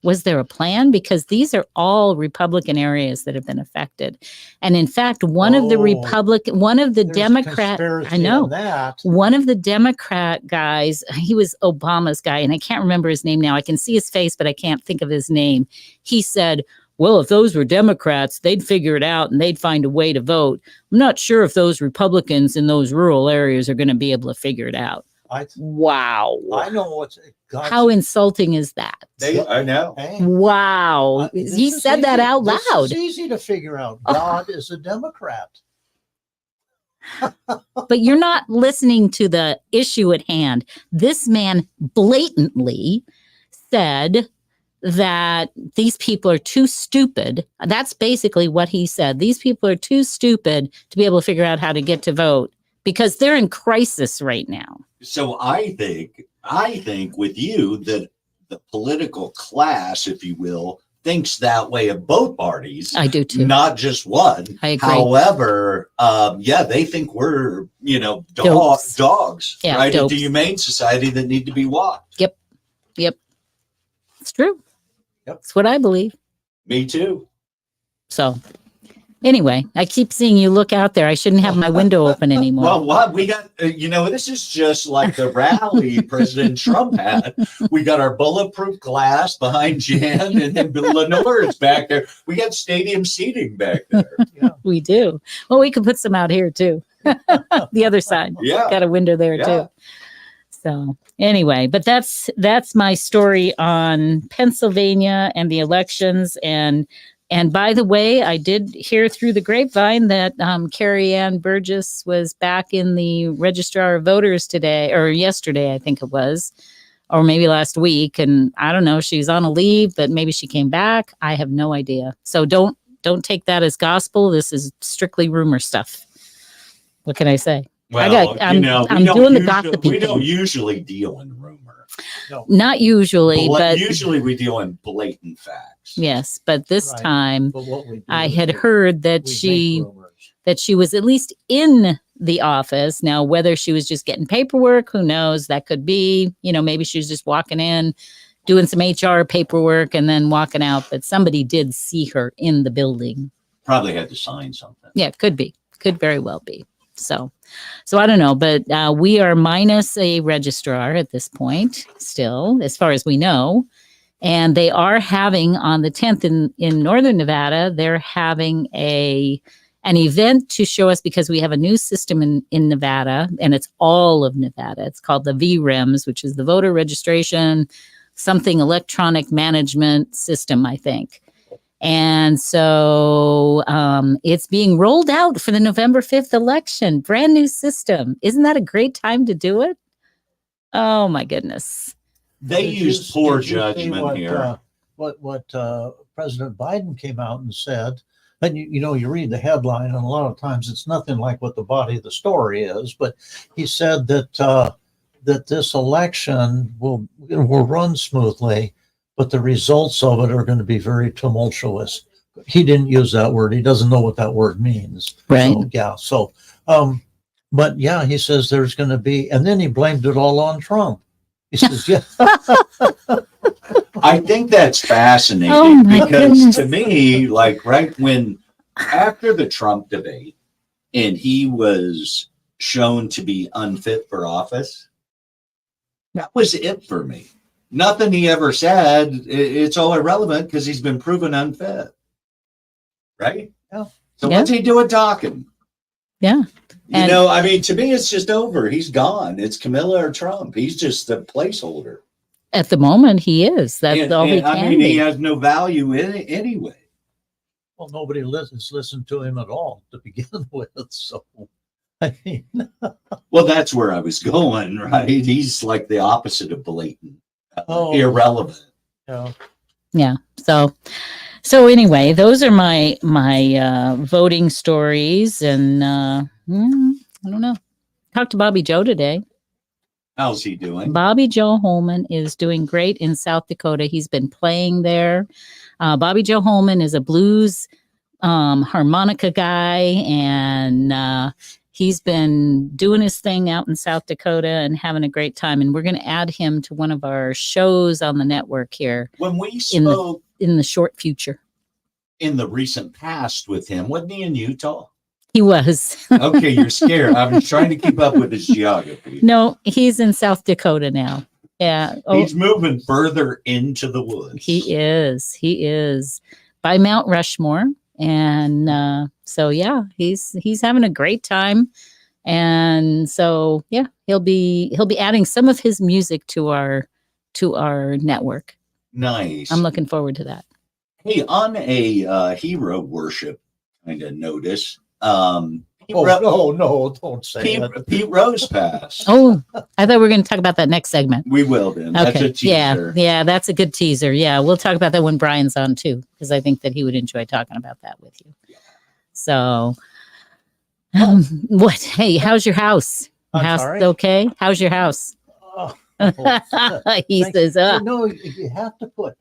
S1: was there a plan? Because these are all Republican areas that have been affected. And in fact, one of the Democrat, I know, one of the Democrat guys, he was Obama's guy, and I can't remember his name now. I can see his face, but I can't think of his name. He said, well, if those were Democrats, they'd figure it out and they'd find a way to vote. I'm not sure if those Republicans in those rural areas are going to be able to figure it out. Wow.
S3: I know
S1: how insulting is that?
S2: I know.
S3: Hey,
S1: wow. He said that out loud.
S3: It's easy to figure out. God is a Democrat.
S1: But you're not listening to the issue at hand. This man blatantly said that these people are too stupid. That's basically what he said. These people are too stupid to be able to figure out how to get to vote because they're in crisis right now.
S2: So I think with you that the political class, if you will, thinks that way of both parties.
S1: I do too.
S2: Not just one.
S1: I agree.
S2: However, they think we're, dogs,
S1: yeah,
S2: right?
S1: dopes.
S2: In the humane society that need to be walked.
S1: Yep. It's true.
S3: Yep.
S1: It's what I believe.
S2: Me too.
S1: So anyway, I keep seeing you look out there. I shouldn't have my window open anymore.
S2: Well, what we got, this is just like the rally President Trump had. We got our bulletproof glass behind Jan, and then Lenore is back there. We got stadium seating back there.
S3: Yeah.
S1: We do. Well, we could put some out here too. The other side.
S2: Yeah.
S1: Got a window there too. So anyway, but that's my story on Pennsylvania and the elections. And by the way, I did hear through the grapevine that Carrie Ann Burgess was back in the Registrar of Voters today, or yesterday, I think it was, or maybe last week. And I don't know, she's on a leave, but maybe she came back. I have no idea. So don't take that as gospel. This is strictly rumor stuff. What can I say?
S2: Well,
S1: I'm doing the gossipy.
S2: We don't usually deal in rumor.
S3: No.
S1: Not usually, but
S2: usually we deal in blatant facts.
S1: yes, but this
S3: Right.
S1: time
S3: But what we do
S1: I
S3: is
S1: had heard that
S3: we
S1: she
S3: make rumors.
S1: was at least in the office. Now, whether she was just getting paperwork, who knows? That could be, maybe she was just walking in, doing some HR paperwork and then walking out, but somebody did see her in the building.
S2: Probably had to sign something.
S1: Yeah, could be. Could very well be. So I don't know, but we are minus a registrar at this point still, as far as we know. And they are having on the 10th in Northern Nevada, they're having an event to show us, because we have a new system in Nevada, and it's all of Nevada. It's called the VREMS, which is the voter registration, something electronic management system, I think. And so it's being rolled out for the November 5th election, brand new system. Isn't that a great time to do it? Oh my goodness.
S2: They used poor judgment
S3: what,
S2: here.
S3: What President Biden came out and said, and you read the headline, and a lot of times it's nothing like what the body of the story is. But he said that this election will run smoothly, but the results of it are going to be very tumultuous. He didn't use that word. He doesn't know what that word means.
S1: Right.
S3: So, yeah. So, but yeah, he says there's going to be, and then he blamed it all on Trump. He says, yeah.
S2: I think that's fascinating because
S1: goodness.
S2: To me, like right when after the Trump debate and he was shown to be unfit for office, that was it for me. Nothing he ever said, it's all irrelevant because he's been proven unfit. Right?
S3: Yeah.
S2: So what's he doing talking?
S1: Yeah.
S2: To me, it's just over. He's gone. It's Camilla or Trump. He's just a placeholder.
S1: At the moment, he is. That's all he can be.
S2: He has no value in it anyway.
S3: Well, nobody listened to him at all to begin with. So, I mean,
S2: well, that's where I was going, right? He's like the opposite of blatant, irrelevant.
S1: Yeah. So anyway, those are my voting stories, and I don't know. Talked to Bobby Joe today.
S2: How's he doing?
S1: Bobby Joe Holman is doing great in South Dakota. He's been playing there. Bobby Joe Holman is a blues harmonica guy, and he's been doing his thing out in South Dakota and having a great time. And we're going to add him to one of our shows on the network here.
S2: When we spoke
S1: in the short future,
S2: in the recent past with him, wasn't he in Utah?
S1: He was.
S2: Okay, you're scared. I was trying to keep up with his geography.
S1: No, he's in South Dakota now. Yeah.
S2: He's moving further into the woods.
S1: He is by Mount Rushmore. And so, yeah, he's having a great time. And so, yeah, he'll be adding some of his music to our network.
S2: Nice.
S1: I'm looking forward to that.
S2: Hey, on a hero worship kind of notice,
S3: no, don't say that.
S2: Pete Rose passed.
S1: Oh, I thought we were going to talk about that next segment.
S2: We will then.
S1: Okay.
S2: That's a teaser.
S1: Yeah, that's a good teaser. Yeah, we'll talk about that when Brian's on too, because I think that he would enjoy talking about that with you. So, what? Hey, how's your house?
S3: Sorry?
S1: Okay? How's your house? He says,
S3: you have to put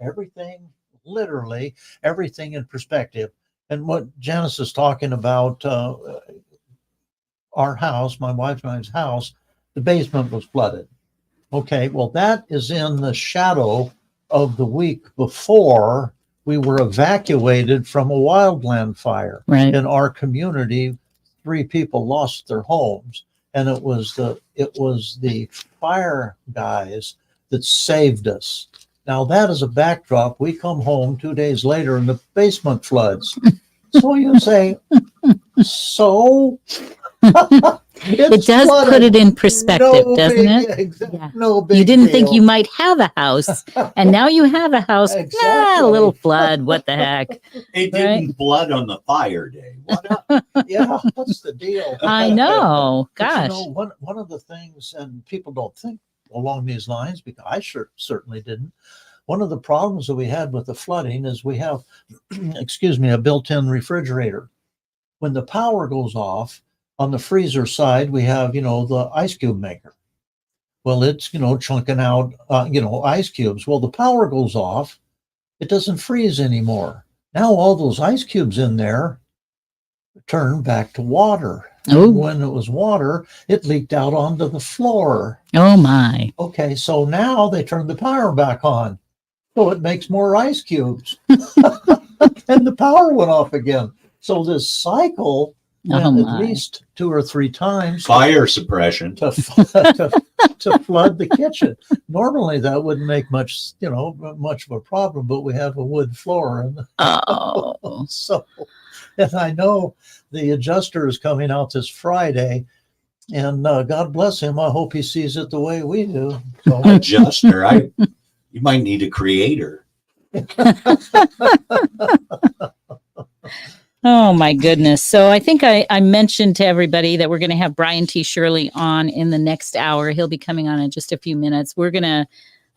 S3: literally everything in perspective. And what Janice is talking about, our house, my wife and I's house, the basement was flooded. Okay, well, that is in the shadow of the week before we were evacuated from a wildland fire.
S1: Right.
S3: In our community. 3 people lost their homes, and it was the fire guys that saved us. Now that is a backdrop. We come home 2 days later and the basement floods. So you say, so
S1: it does flooded. Put it in perspective, doesn't it?
S3: Exactly.
S1: Yeah.
S3: No big
S1: You didn't
S3: deal.
S1: think you might have a house, and now you have a house.
S3: Exactly.
S1: A little flood. What the heck?
S2: It didn't flood on the fire day. What?
S3: Yeah, what's the deal?
S1: I know. Gosh.
S3: But one of the things, and people don't think along these lines, because I certainly didn't. One of the problems that we had with the flooding is we have, a built-in refrigerator. When the power goes off, on the freezer side, we have, the ice cube maker. Well, it's, chunking out, ice cubes. Well, the power goes off. It doesn't freeze anymore. Now all those ice cubes in there turn back to water.
S1: Oh.
S3: When it was water, it leaked out onto the floor.
S1: Oh my.
S3: Okay, so now they turn the power back on. So it makes more ice cubes. And the power went off again. So this cycle went at least 2 or 3 times.
S2: Fire suppression.
S3: To flood the kitchen. Normally that wouldn't make much of a problem, but we have a wood floor. And so, and I know the adjuster is coming out this Friday, and God bless him. I hope he sees it the way we do. So,
S2: adjuster, you might need a creator.
S1: Oh my goodness. So I think I mentioned to everybody that we're going to have Brian T. Shirley on in the next hour. He'll be coming on in just a few minutes. We're going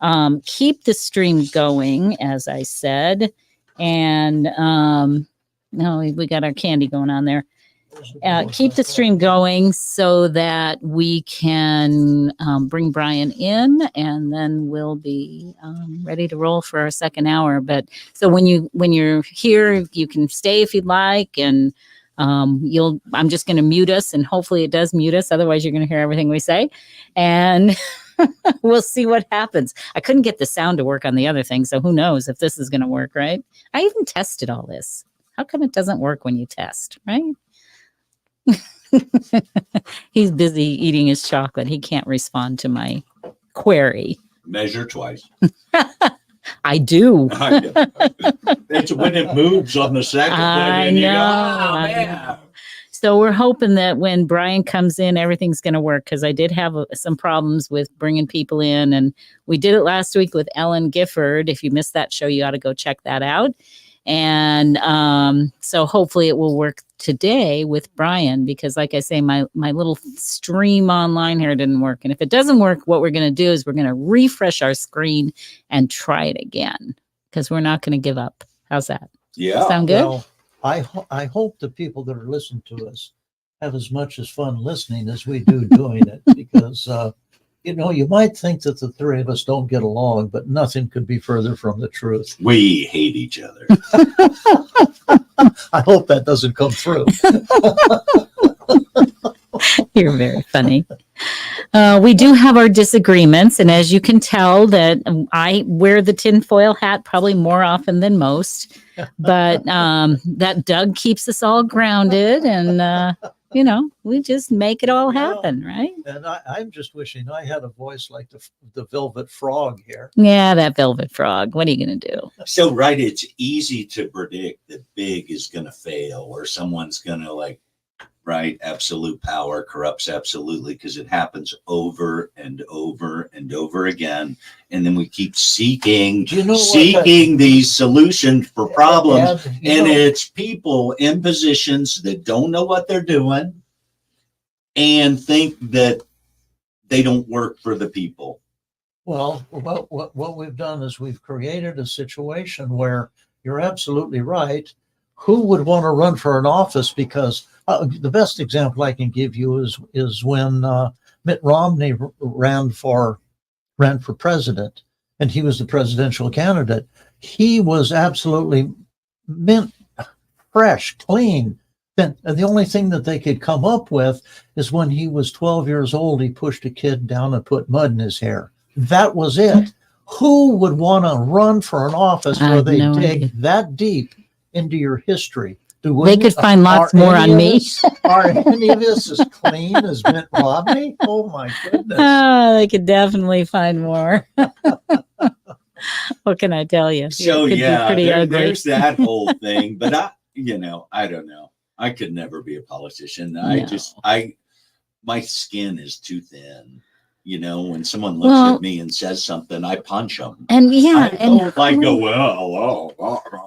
S1: to keep the stream going, as I said. And we got our candy going on there. Keep the stream going so that we can bring Brian in, and then we'll be ready to roll for our second hour. But so when you're here, you can stay if you'd like, and I'm just going to mute us, and hopefully it does mute us. Otherwise, you're going to hear everything we say, and we'll see what happens. I couldn't get the sound to work on the other thing, so who knows if this is going to work, right? I even tested all this. How come it doesn't work when you test, right? He's busy eating his chocolate. He can't respond to my query.
S2: Measure twice.
S1: I do.
S2: It's when it moves on the second.
S1: I know. So we're hoping that when Brian comes in, everything's going to work, because I did have some problems with bringing people in, and we did it last week with Ellen Gifford. If you missed that show, you ought to go check that out. And so hopefully it will work today with Brian, because like I say, my little stream online here didn't work. And if it doesn't work, what we're going to do is we're going to refresh our screen and try it again, because we're not going to give up. How's that?
S2: Yeah.
S1: Sound good?
S3: Well, I hope the people that are listening to us have as much as fun listening as we do doing it, because you might think that the three of us don't get along, but nothing could be further from the truth.
S2: We hate each other.
S3: I hope that doesn't come through.
S1: You're very funny. We do have our disagreements, and as you can tell, that I wear the tinfoil hat probably more often than most, but that Doug keeps us all grounded, and we just make it all happen, right?
S3: And I'm just wishing I had a voice like the Velvet Frog here.
S1: Yeah, that Velvet Frog. What are you going to do?
S2: So, right, it's easy to predict that big is going to fail, or someone's going to absolute power corrupts absolutely, because it happens over and over and over again. And then we keep seeking these solutions for problems. It's people in positions that don't know what they're doing and think that they don't work for the people.
S3: Well, what we've done is we've created a situation where you're absolutely right. Who would want to run for an office? Because the best example I can give you is when Mitt Romney ran for president, and he was the presidential candidate. He was absolutely mint fresh, clean. And the only thing that they could come up with is when he was 12 years old, he pushed a kid down and put mud in his hair. That was it. Who would want to run for an office where they dig that deep into your history?
S1: They could find lots more on me.
S3: Are any of us as clean as Mitt Romney? Oh my goodness.
S1: They could definitely find more. What can I tell you?
S2: So there's that whole thing. But I don't know. I could never be a politician. My skin is too thin. When someone looks at me and says something, I punch them.
S1: And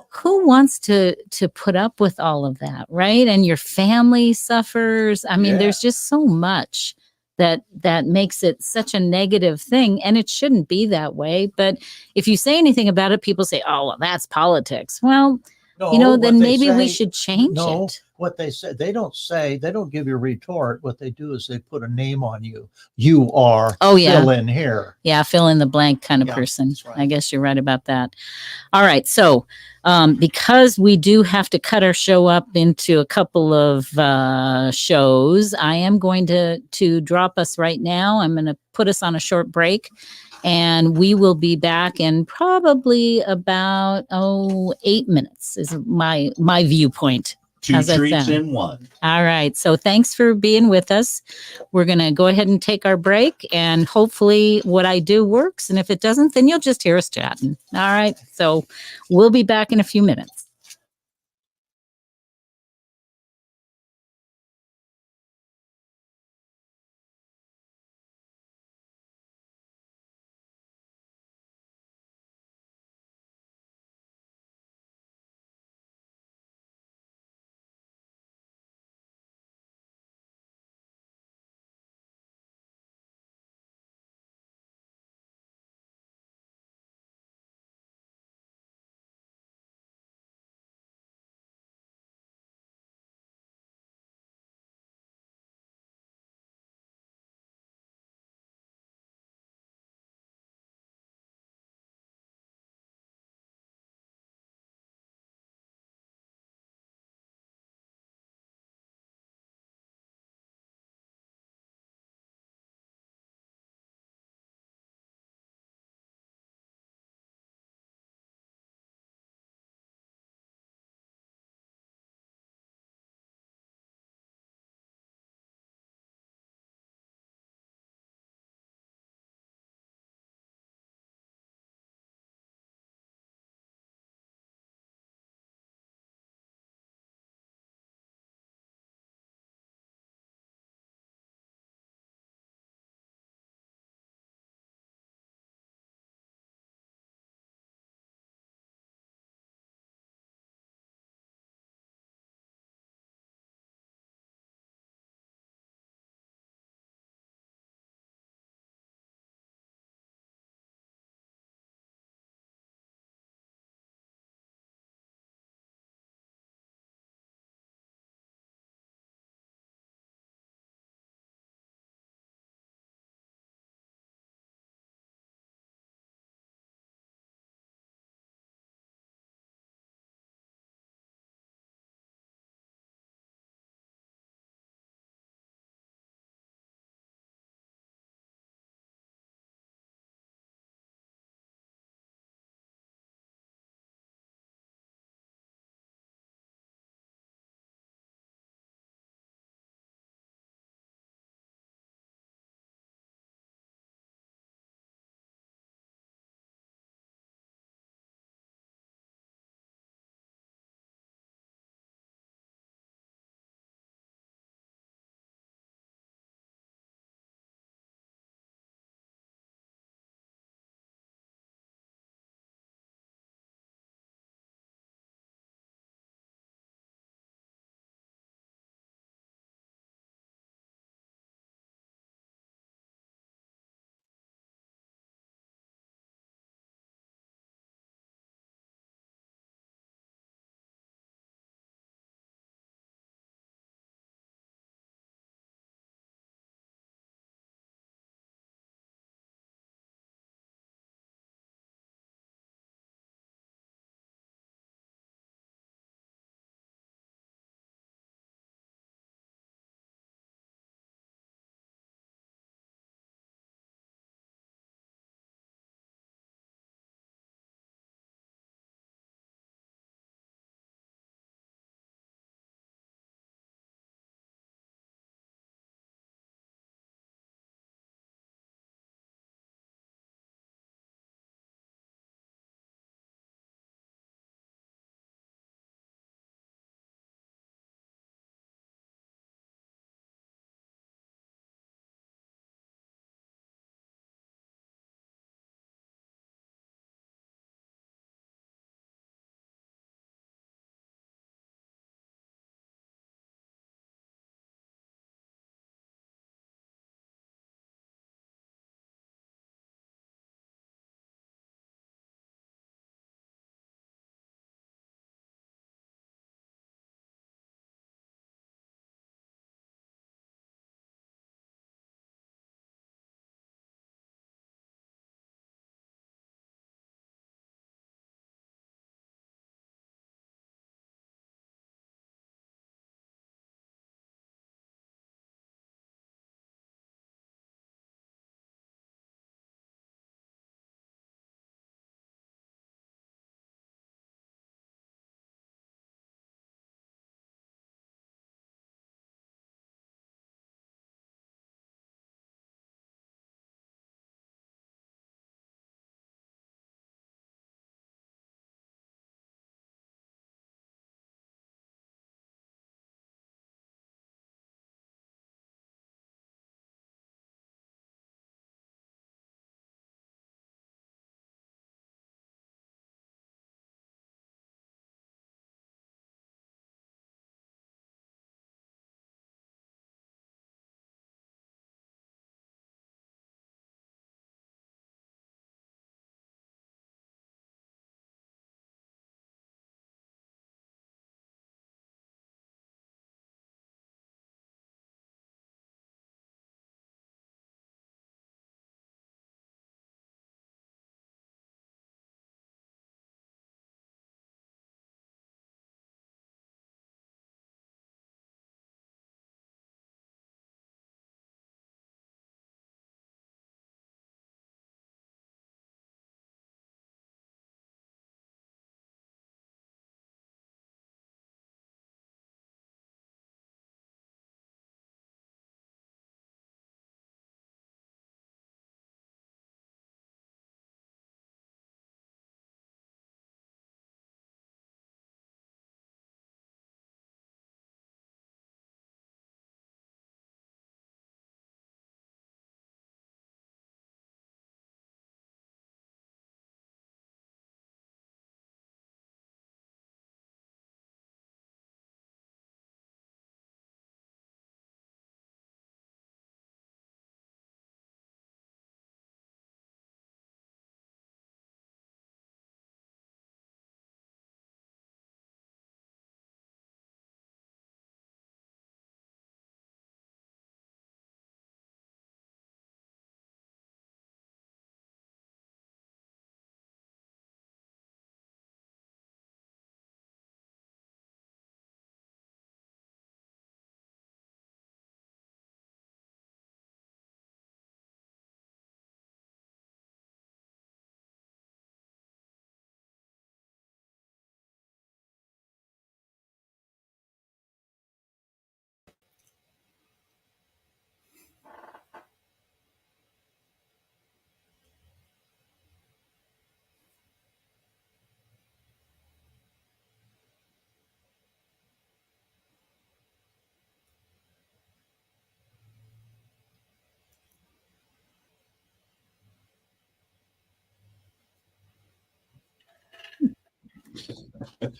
S1: who wants to put up with all of that, right? And your family suffers. I mean, there's just so much that makes it such a negative thing, and it shouldn't be that way. But if you say anything about it, people say, "Oh, well, that's politics." Well, then maybe we should change it.
S3: what they say, they don't give you a retort. What they do is they put a name on you. You are fill in here.
S1: Yeah, fill in the blank kind of person. Right. I guess you're right about that. All right. So because we do have to cut our show up into a couple of shows, I am going to drop us right now. I'm going to put us on a short break. And we will be back in probably about 8 minutes is my viewpoint.
S2: Two treats in one.
S1: All right. So thanks for being with us. We're going to go ahead and take our break, and hopefully what I do works. And if it doesn't, then you'll just hear us chatting. All right. So we'll be back in a few minutes.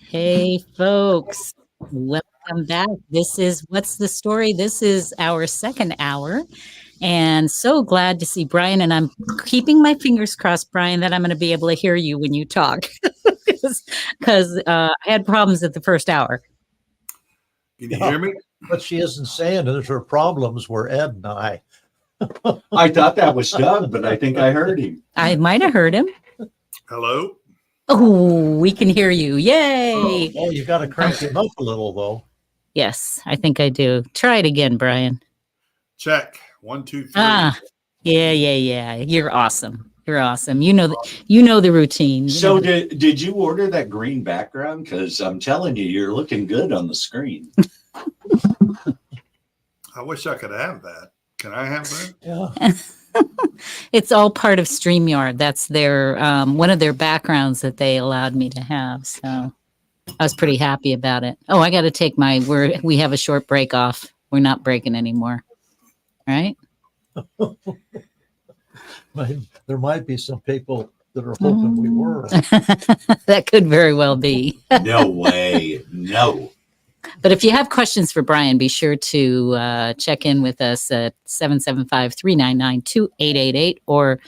S1: Hey, folks. Welcome back. This is What's the Story? This is our second hour. And so glad to see Brian. And I'm keeping my fingers crossed, Brian, that I'm going to be able to hear you when you talk. Because I had problems at the first hour.
S4: Can you hear me?
S3: What she isn't saying is her problems were Ed and I.
S2: I thought that was Doug, but I think I heard him.
S1: I might have heard him.
S4: Hello?
S1: Oh, we can hear you. Yay.
S3: Oh, you got to crank him up a little, though.
S1: Yes, I think I do. Try it again, Brian.
S4: Check. 1, 2, 3.
S1: Yeah. You're awesome. You're awesome. You know the routine.
S2: So did you order that green background? Because I'm telling you, you're looking good on the screen.
S4: I wish I could have that. Can I have that?
S3: Yeah.
S1: It's all part of StreamYard. That's their one of their backgrounds that they allowed me to have. So I was pretty happy about it. Oh, I got to take we have a short break off. We're not breaking anymore. Right?
S3: There might be some people that are hoping we were.
S1: That could very well be.
S2: No way. No.
S1: But if you have questions for Brian, be sure to check in with us at 775-399-2888 or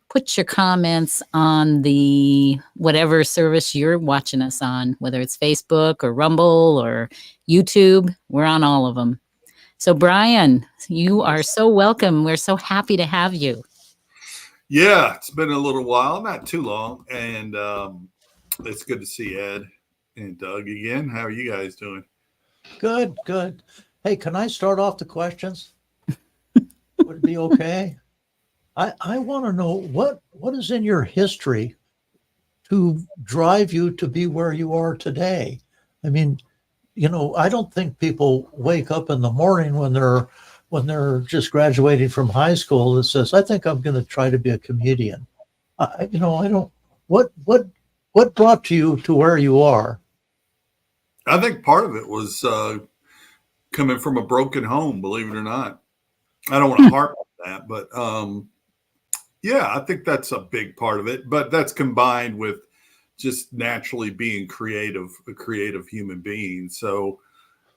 S1: put your comments on the whatever service you're watching us on, whether it's Facebook or Rumble or YouTube. We're on all of them. So Brian, you are so welcome. We're so happy to have you.
S4: Yeah, it's been a little while, not too long. And it's good to see Ed and Doug again. How are you guys doing?
S3: Good. Hey, can I start off the questions? Would it be okay? I want to know what is in your history to drive you to be where you are today? I mean, I don't think people wake up in the morning when they're just graduating from high school that says, I think I'm going to try to be a comedian. I don't. What brought you to where you are?
S4: I think part of it was coming from a broken home, believe it or not. I don't want to harp on that, but yeah, I think that's a big part of it. But that's combined with just naturally being a creative human being. So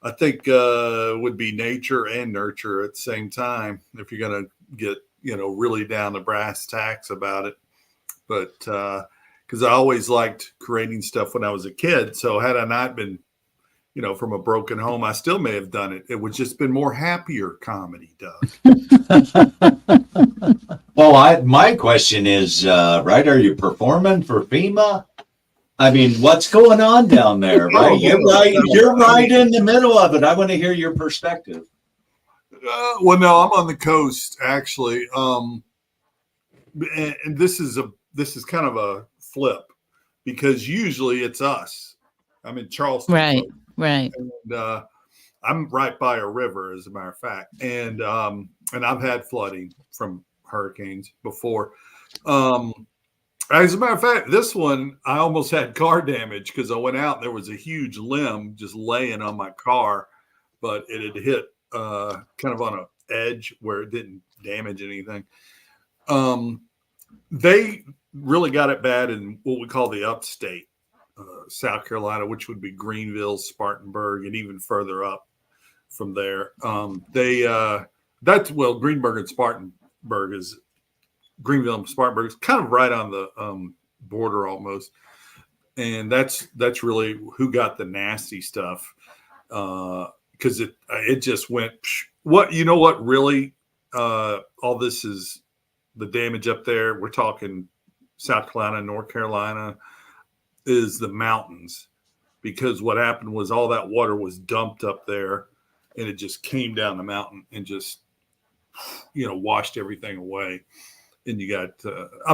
S4: I think it would be nature and nurture at the same time if you're going to get, really down to brass tacks about it. But because I always liked creating stuff when I was a kid. So had I not been, from a broken home, I still may have done it. It would just been more happier comedy, Doug.
S2: Well, my question is, right? Are you performing for FEMA? I mean, what's going on down there, right? You're right in the middle of it. I want to hear your perspective.
S4: Well, no, I'm on the coast actually, and this is kind of a flip because usually it's us. I'm in Charleston,
S1: right? And
S4: I'm right by a river, as a matter of fact, and I've had flooding from hurricanes before. As a matter of fact, this one, I almost had car damage because I went out and there was a huge limb just laying on my car, but it had hit kind of on an edge where it didn't damage anything. They really got it bad in what we call the upstate, South Carolina, which would be Greenville, Spartanburg, and even further up from there. Greenburg and Spartanburg is Greenville and Spartanburg is kind of right on the border almost. And that's really who got the nasty stuff. Because it just went, what really, all this is the damage up there. We're talking South Carolina, North Carolina, is the mountains, because what happened was all that water was dumped up there and it just came down the mountain and just, washed everything away. And you got,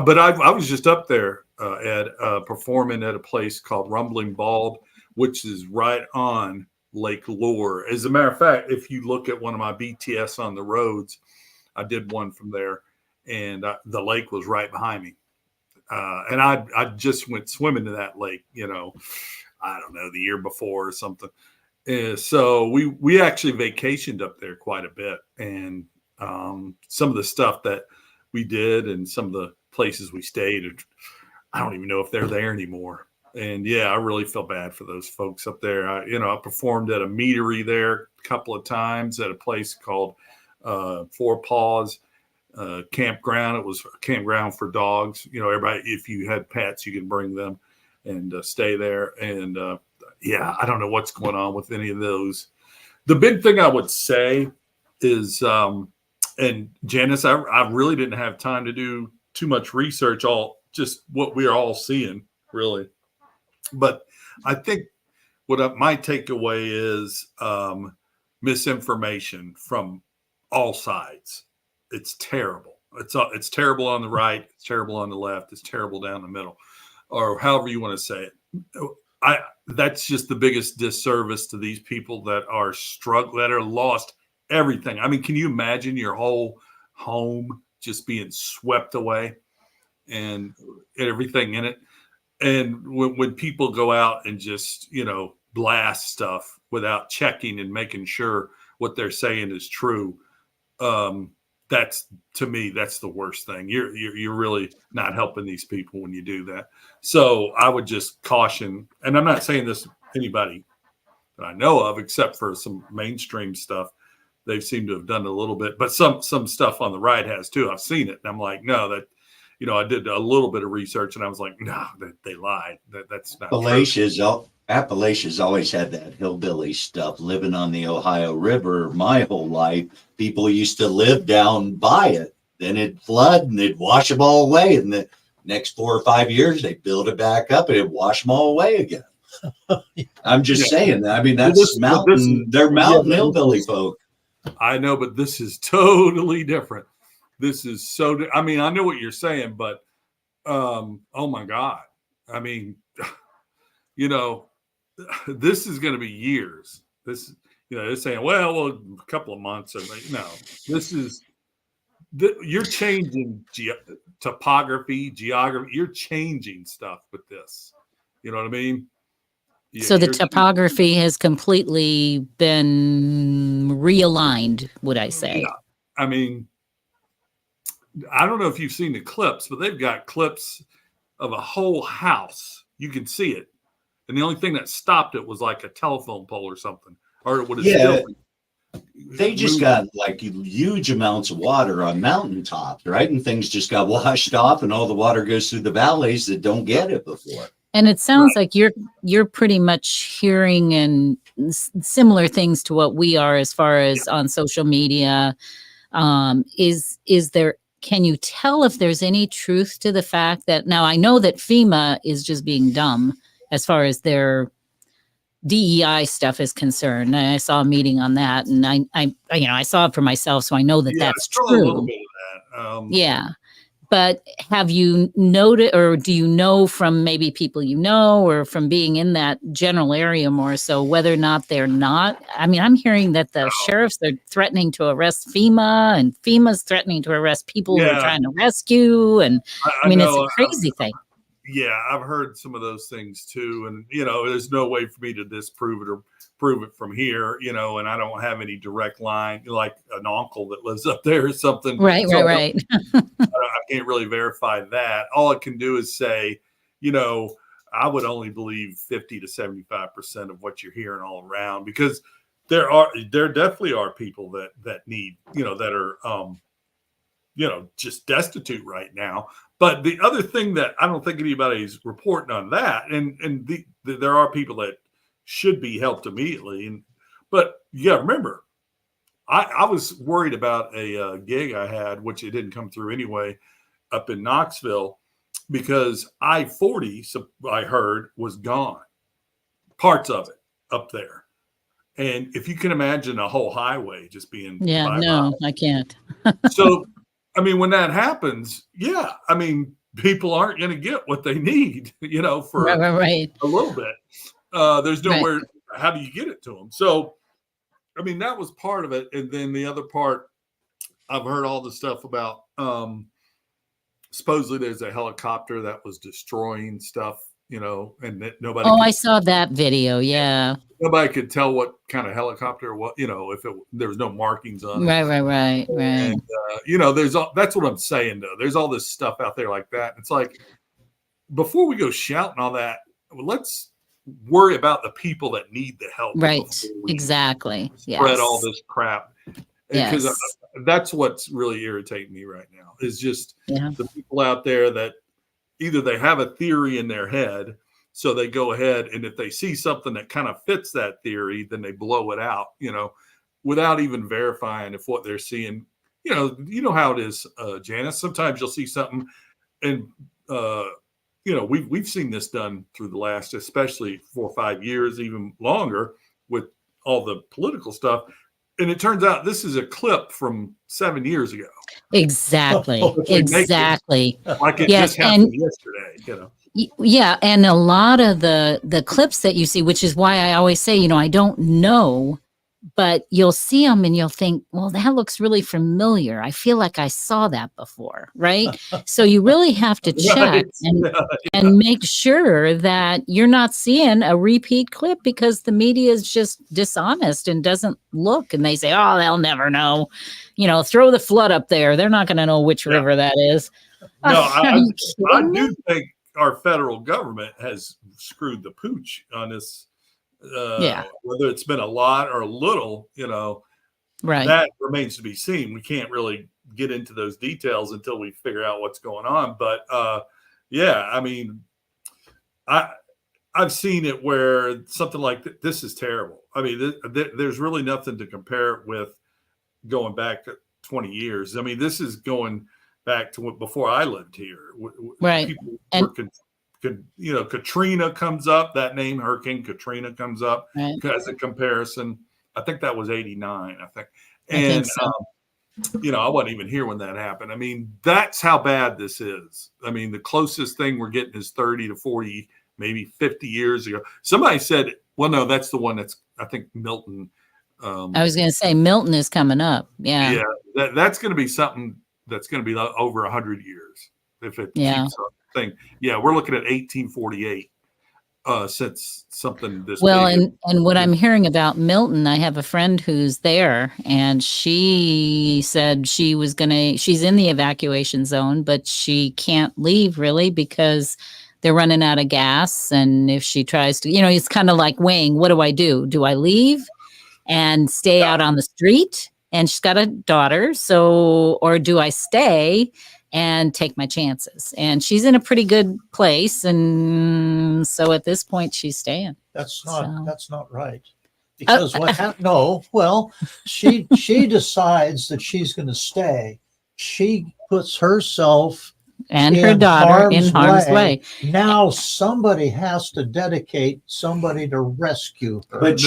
S4: but I was just up there, Ed, performing at a place called Rumbling Bald, which is right on Lake Lure. As a matter of fact, if you look at one of my BTS on the roads, I did one from there, and the lake was right behind me. And I just went swimming to that lake, I don't know, the year before or something. So we actually vacationed up there quite a bit. And some of the stuff that we did and some of the places we stayed, I don't even know if they're there anymore. And yeah, I really feel bad for those folks up there. I performed at a meadery there a couple of times at a place called Four Paws Campground. It was a campground for dogs. Everybody, if you had pets, you can bring them and stay there. And yeah, I don't know what's going on with any of those. The big thing I would say is, and Janice, I really didn't have time to do too much research, just what we're all seeing, really. But I think what my takeaway is misinformation from all sides. It's terrible. It's terrible on the right. It's terrible on the left. It's terrible down the middle, or however you want to say it. That's just the biggest disservice to these people that are struggling, that are lost everything. I mean, can you imagine your whole home just being swept away and everything in it? And when people go out and just, blast stuff without checking and making sure what they're saying is true, that's, to me, that's the worst thing. You're really not helping these people when you do that. So I would just caution, and I'm not saying this to anybody that I know of, except for some mainstream stuff. They seem to have done a little bit, but some stuff on the right has too. I've seen it, and I'm like, no, that. I did a little bit of research, and I was like, no, they lied. That's not true.
S2: Appalachia's always had that hillbilly stuff. Living on the Ohio River my whole life, people used to live down by it. Then it'd flood, and it'd wash them all away. And the next 4 or 5 years, they build it back up, and it'd wash them all away again. I'm just saying that. I mean, that's mountain. They're mountain hillbilly folk.
S4: I know, but this is totally different. This is so, I mean, I know what you're saying, but, oh my God. I mean, this is going to be years. They're saying, well, a couple of months. No, you're changing topography, geography. You're changing stuff with this. You know what I mean?
S1: So the topography has completely been realigned, would I say?
S4: Yeah. I mean, I don't know if you've seen the clips, but they've got clips of a whole house. You can see it. And the only thing that stopped it was like a telephone pole or something. Or it would have still
S2: they just got like huge amounts of water on mountaintops, right? And things just got washed off, and all the water goes through the valleys that don't get it before. And
S1: it sounds like you're pretty much hearing and similar things to what we are as far as on social media. Is there? Can you tell if there's any truth to the fact that, now I know that FEMA is just being dumb as far as their DEI stuff is concerned. I saw a meeting on that, and I saw it for myself, so I know that that's true.
S4: A little bit of that.
S1: Yeah. But have you noted, or do you know from maybe people or from being in that general area more so, whether or not they're not? I mean, I'm hearing that the sheriffs are threatening to arrest FEMA, and FEMA's threatening to arrest people who are trying to rescue. And I mean, it's a crazy thing.
S4: Yeah, I've heard some of those things too. And, there's no way for me to disprove it or prove it from here, and I don't have any direct line, like an uncle that lives up there or something.
S1: Right.
S4: I can't really verify that. All I can do is say, I would only believe 50 to 75% of what you're hearing all around, because there definitely are people that need, that are, just destitute right now. But the other thing that I don't think anybody's reporting on that, and there are people that should be helped immediately. But you got to remember, I was worried about a gig I had, which it didn't come through anyway, up in Knoxville, because I-40, so I heard, was gone. Parts of it up there. And if you can imagine a whole highway just being
S1: I can't.
S4: So, I mean, when that happens, people aren't going to get what they need, for
S1: right.
S4: a little bit. There's nowhere. Right. How do you get it to them? So, I mean, that was part of it. And then the other part, I've heard all the stuff about, supposedly there's a helicopter that was destroying stuff, and that nobody.
S1: I saw that video. Yeah.
S4: Nobody could tell what kind of helicopter, if there was no markings on it.
S1: Right.
S4: And, that's what I'm saying, though. There's all this stuff out there like that. It's like, before we go shouting all that, let's worry about the people that need the help.
S1: Right. Exactly.
S4: Spread all this crap. Because
S1: Yes.
S4: that's what's really irritating me right now is just
S1: Yeah.
S4: the people out there that either they have a theory in their head, so they go ahead, and if they see something that kind of fits that theory, then they blow it out, without even verifying if what they're seeing, you know how it is, Janice. Sometimes you'll see something, and we've seen this done through the last, especially 4 or 5 years, even longer, with all the political stuff. And it turns out this is a clip from 7 years ago.
S1: Exactly.
S4: It
S1: Exactly.
S4: like it
S1: Yes,
S4: just happened yesterday,
S1: Yeah, and a lot of the clips that you see, which is why I always say, I don't know, but you'll see them and you'll think, well, that looks really familiar. I feel like I saw that before, right? So you really have to check and make sure that you're not seeing a repeat clip, because the media is just dishonest and doesn't look, and they say, oh, they'll never know. Throw the flood up there. They're not going to know which river that is.
S4: No, I do think our federal government has screwed the pooch on this. Whether it's been a lot or a little,
S1: right.
S4: That remains to be seen. We can't really get into those details until we figure out what's going on. But I mean, I've seen it where something like this is terrible. I mean, there's really nothing to compare it with going back 20 years. I mean, this is going back to before I lived here.
S1: Right.
S4: People were Katrina comes up, that name, Hurricane Katrina comes up as a comparison. I think that was 89, I think. And,
S1: I think so.
S4: I wasn't even here when that happened. I mean, that's how bad this is. I mean, the closest thing we're getting is 30 to 40, maybe 50 years ago. Somebody said, well, no, that's the one that's, I think, Milton.
S1: I was going to say Milton is coming up. Yeah.
S4: Yeah. That's going to be something that's going to be over 100 years if it keeps up. Thing. Yeah, we're looking at 1848 since something this big.
S1: And what I'm hearing about Milton, I have a friend who's there, and she said she's in the evacuation zone, but she can't leave really because they're running out of gas. And if she tries to, it's kind of like weighing, what do I do? Do I leave and stay out on the street? And she's got a daughter, or do I stay and take my chances? And she's in a pretty good place, and so at this point she's staying.
S3: That's not right. Because what happened? No, well, she decides that she's going to stay. She puts herself
S1: and her daughter in harm's way.
S3: Now somebody has to dedicate somebody to rescue her.
S2: But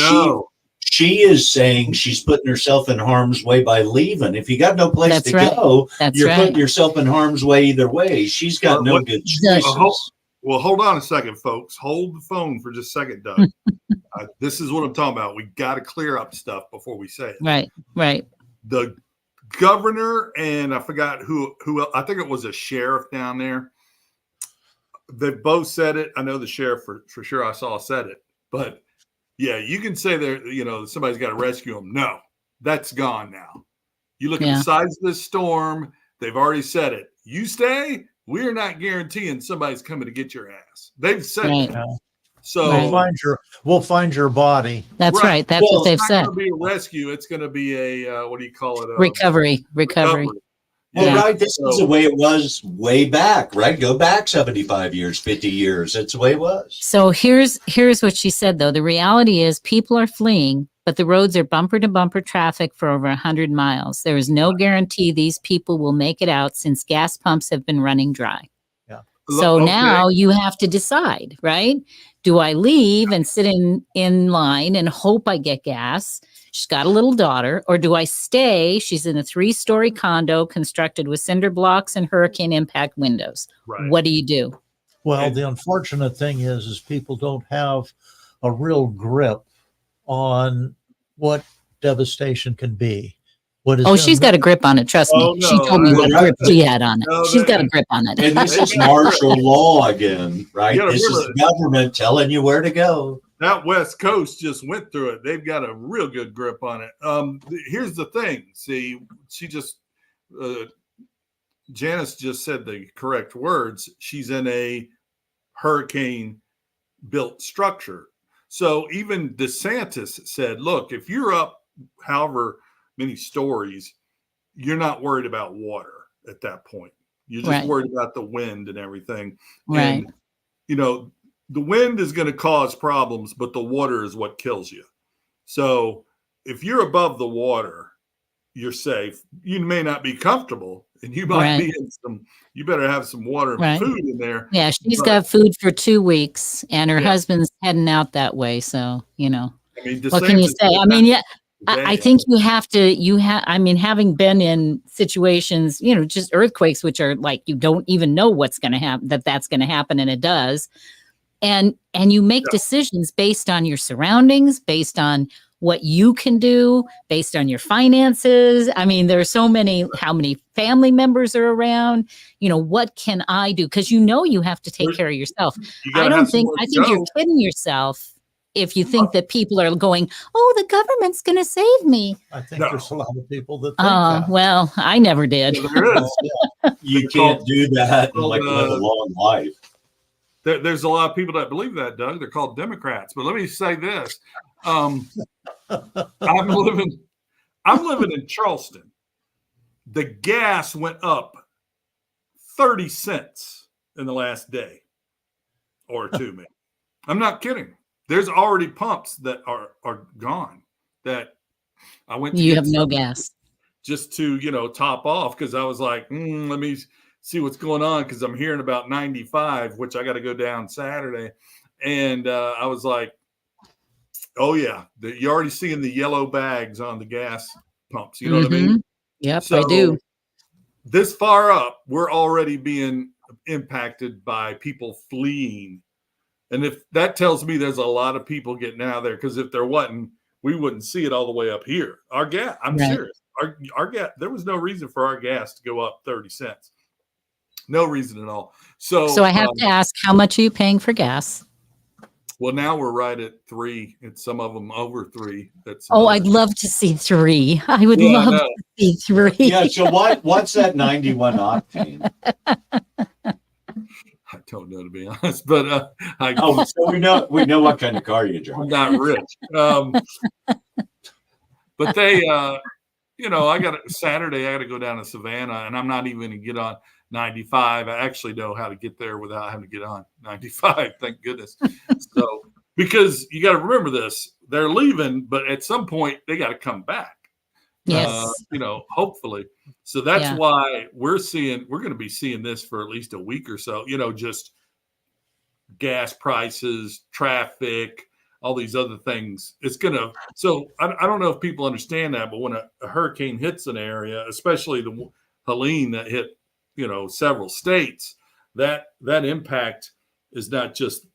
S2: she is saying she's putting herself in harm's way by leaving. If you got no place to go, you're putting yourself in harm's way either way. She's got no good choices.
S4: Well, hold on a second, folks. Hold the phone for just a second, Doug. This is what I'm talking about. We got to clear up stuff before we say it.
S1: Right.
S4: The governor and I forgot who I think it was a sheriff down there. They both said it. I know the sheriff for sure. I saw said it, but. Yeah, you can say there, somebody's got to rescue them. No, that's gone now. You look at the size of this storm, they've already said it. You stay, we're not guaranteeing somebody's coming to get your ass. They've said that. So
S3: we'll find your body.
S1: That's right. That's what they've said.
S4: It's not going to be a rescue. It's going to be a, what do you call it?
S1: Recovery.
S2: Well, right. This is the way it was way back, right? Go back 75 years, 50 years. That's the way it was.
S1: So here's what she said, though. The reality is people are fleeing, but the roads are bumper to bumper traffic for over 100 miles. There is no guarantee these people will make it out since gas pumps have been running dry. Yeah. So now you have to decide, right? Do I leave and sit in line and hope I get gas? She's got a little daughter. Or do I stay? She's in a 3-story condo constructed with cinder blocks and hurricane impact windows. Right. What do you do?
S3: Well, the unfortunate thing is people don't have a real grip on what devastation can be.
S1: She's got a grip on it. Trust me. She told me what grip she had on it. She's got a grip on it.
S2: And this is martial law again, right? This is the government telling you where to go.
S4: That West Coast just went through it. They've got a real good grip on it. Here's the thing. See, Janice just said the correct words. She's in a hurricane built structure. So even DeSantis said, look, if you're up however many stories, you're not worried about water at that point. You're just worried about the wind and everything.
S1: Right.
S4: And, the wind is going to cause problems, but the water is what kills you. So if you're above the water, you're safe. You may not be comfortable, and you might be in you better have some water and food in there.
S1: Yeah, she's got food for 2 weeks, and her husband's heading out that way. So, what can you say? I mean, I think you have to, I mean, having been in situations, just earthquakes, which are like, you don't even know what's going to happen, that's going to happen. And it does. And you make decisions based on your surroundings, based on what you can do, based on your finances. I mean, there's so many, how many family members are around, what can I do? Because you have to take care of yourself. I think you're kidding yourself if you think that people are going, oh, the government's going to save me.
S3: I think there's a lot of people that think that.
S1: Well, I never did.
S4: Well, there is.
S2: You can't do that and live a long life.
S4: There's a lot of people that believe that, Doug. They're called Democrats. But let me say this. I'm living in Charleston. The gas went up 30 cents in the last day or two, maybe. I'm not kidding. There's already pumps that are gone that I went to.
S1: You have no gas.
S4: Just to, top off, because I was like, let me see what's going on, because I'm hearing about 95, which I got to go down Saturday. And I was like, oh, yeah, you're already seeing the yellow bags on the gas pumps. You know what I mean?
S1: Yep, so, I do.
S4: This far up, we're already being impacted by people fleeing. And if that tells me there's a lot of people getting out of there, because if there wasn't, we wouldn't see it all the way up here. Our gas, I'm serious. Our gas, there was no reason for our gas to go up 30 cents. No reason at all. So
S1: I have to ask, how much are you paying for gas?
S4: Well, now we're right at 3. It's some of them over 3.
S1: I'd love to see 3. I would love to see 3.
S2: Yeah. So what's that 91 octane?
S4: I don't know, to be honest, but
S2: so we know what kind of car you drive.
S4: I'm not rich, but they, I got Saturday. I got to go down to Savannah, and I'm not even going to get on 95. I actually know how to get there without having to get on 95. Thank goodness. So, because you got to remember this, they're leaving, but at some point they got to come back.
S1: Yes.
S4: Hopefully. So that's why we're going to be seeing this for at least a week or so, just gas prices, traffic, all these other things. So I don't know if people understand that, but when a hurricane hits an area, especially the Helene that hit, several states, that impact is not just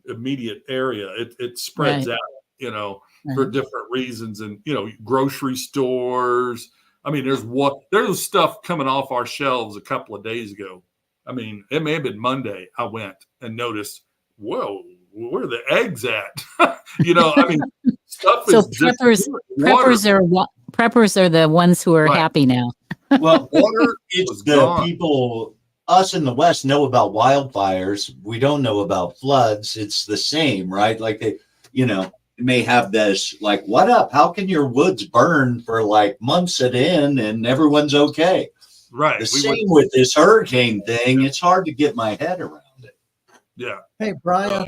S4: immediate area. It spreads out, for different reasons. And, grocery stores. I mean, there's stuff coming off our shelves a couple of days ago. I mean, it may have been Monday. I went and noticed, whoa, where are the eggs at? Stuff is
S1: preppers are the ones who are happy now.
S2: Well, it's the people, us in the West know about wildfires. We don't know about floods. It's the same, right? Like they, may have this, like, what up? How can your woods burn for like months at end and everyone's okay?
S4: Right.
S2: The same with this hurricane thing. It's hard to get my head around it.
S4: Yeah.
S3: Hey, Brian,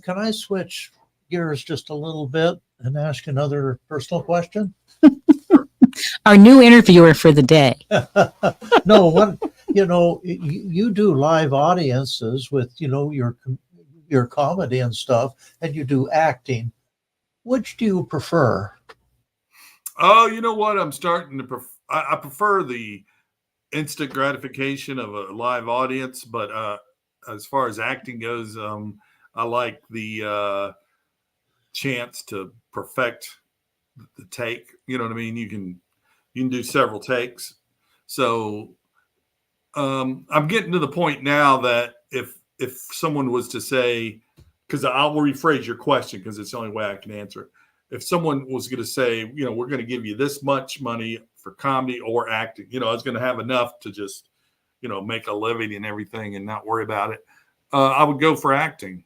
S3: can I switch gears just a little bit and ask another personal question?
S1: Our new interviewer for the day.
S3: No, you do live audiences with, your comedy and stuff, and you do acting. Which do you prefer?
S4: Oh, you know what? I'm starting to I prefer the instant gratification of a live audience, but as far as acting goes, I like the chance to perfect the take. You know what I mean? You can do several takes. So I'm getting to the point now that if someone was to say, because I'll rephrase your question because it's the only way I can answer it. If someone was going to say, we're going to give you this much money for comedy or acting, I was going to have enough to just, make a living and everything and not worry about it. I would go for acting.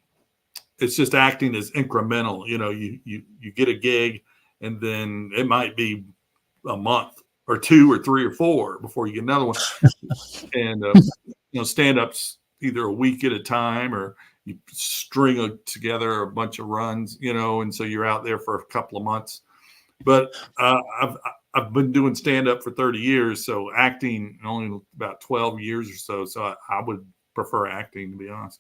S4: it's just acting as incremental. You know, you get a gig, and then it might be a month or 2 or 3 or 4 before you get another one. And stand-ups either a week at a time, or you string together a bunch of runs, and so you're out there for a couple of months. But I've been doing stand-up for 30 years, so acting only about 12 years or so. So I would prefer acting, to be honest.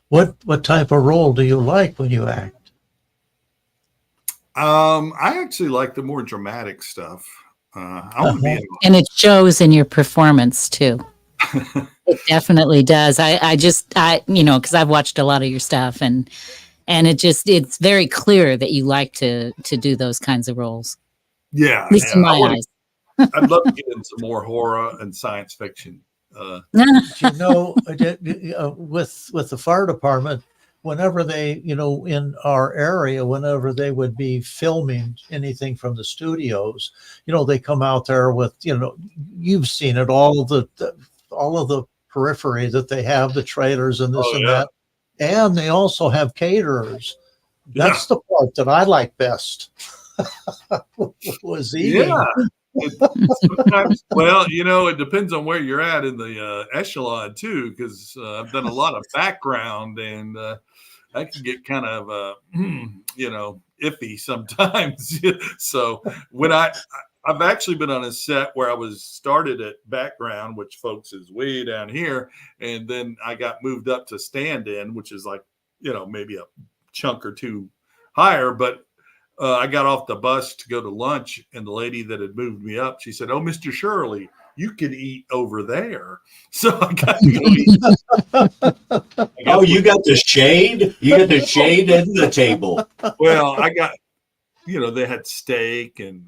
S3: What type of role do you like when you act?
S4: I actually like the more dramatic stuff. I want to be in,
S1: and it shows in your performance too. It definitely does. I because I've watched a lot of your stuff, and it's very clear that you like to do those kinds of roles.
S4: Yeah,
S1: at least in my eyes.
S4: I'd love to get into more horror and science fiction.
S3: With the fire department, whenever they, in our area, whenever they would be filming anything from the studios, they come out there with, you've seen it, all of the periphery that they have, the trailers and this and that, and they also have caterers. That's the part that I like best. Was eating.
S4: Yeah. Sometimes, well, it depends on where you're at in the echelon too, because I've done a lot of background, and I can get kind of iffy sometimes. So when I've actually been on a set where I was started at background, which folks is way down here, and then I got moved up to stand-in, which is like maybe a chunk or two higher, but I got off the bus to go to lunch, and the lady that had moved me up, she said, "Oh, Mr. Shirley, you could eat over there." So I got to go eat.
S2: You got the shade? You got the shade in the table.
S4: Well, I got, they had steak and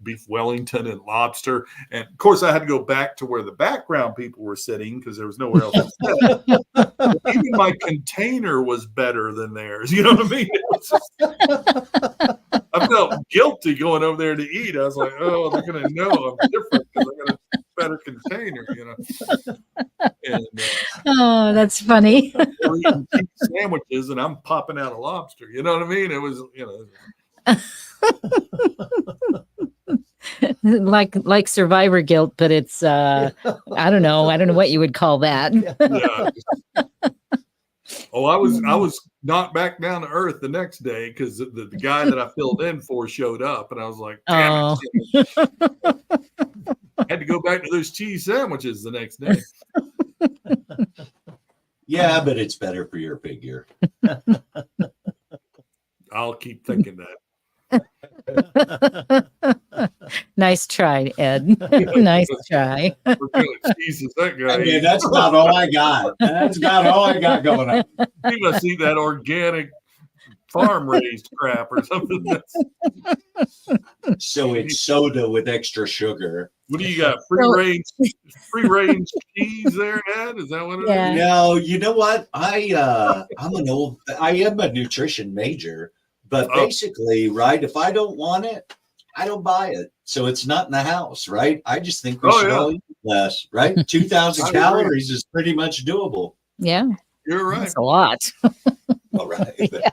S4: beef Wellington and lobster. And of course, I had to go back to where the background people were sitting because there was nowhere else to sit. Even my container was better than theirs. You know what I mean? I felt guilty going over there to eat. I was like, oh, they're going to know I'm different because I got a better container, And,
S1: oh, that's funny.
S4: They're eating sandwiches and I'm popping out a lobster. You know what I mean? It was,
S1: like survivor guilt, but it's I don't know what you would call that.
S4: Yeah. Oh, I was knocked back down to earth the next day because the guy that I filled in for showed up, and I was like, damn it. I had to go back to those cheese sandwiches the next day.
S2: Yeah, but it's better for your figure.
S4: I'll keep thinking that.
S1: Nice try, Ed. Nice try.
S4: Jesus, that guy.
S2: I mean, that's not all I got. That's not all I got going on.
S4: He must eat that organic farm raised crap or something.
S2: So it's soda with extra sugar.
S4: What do you got? Free range cheese there, Ed? Is that what it is?
S2: No, you know what? I am a nutrition major. But basically, right, if I don't want it, I don't buy it. So it's not in the house, right? I just think we should all eat less, right? 2,000 calories is pretty much doable.
S1: Yeah.
S4: You're right.
S1: That's a lot.
S2: All right. Yeah.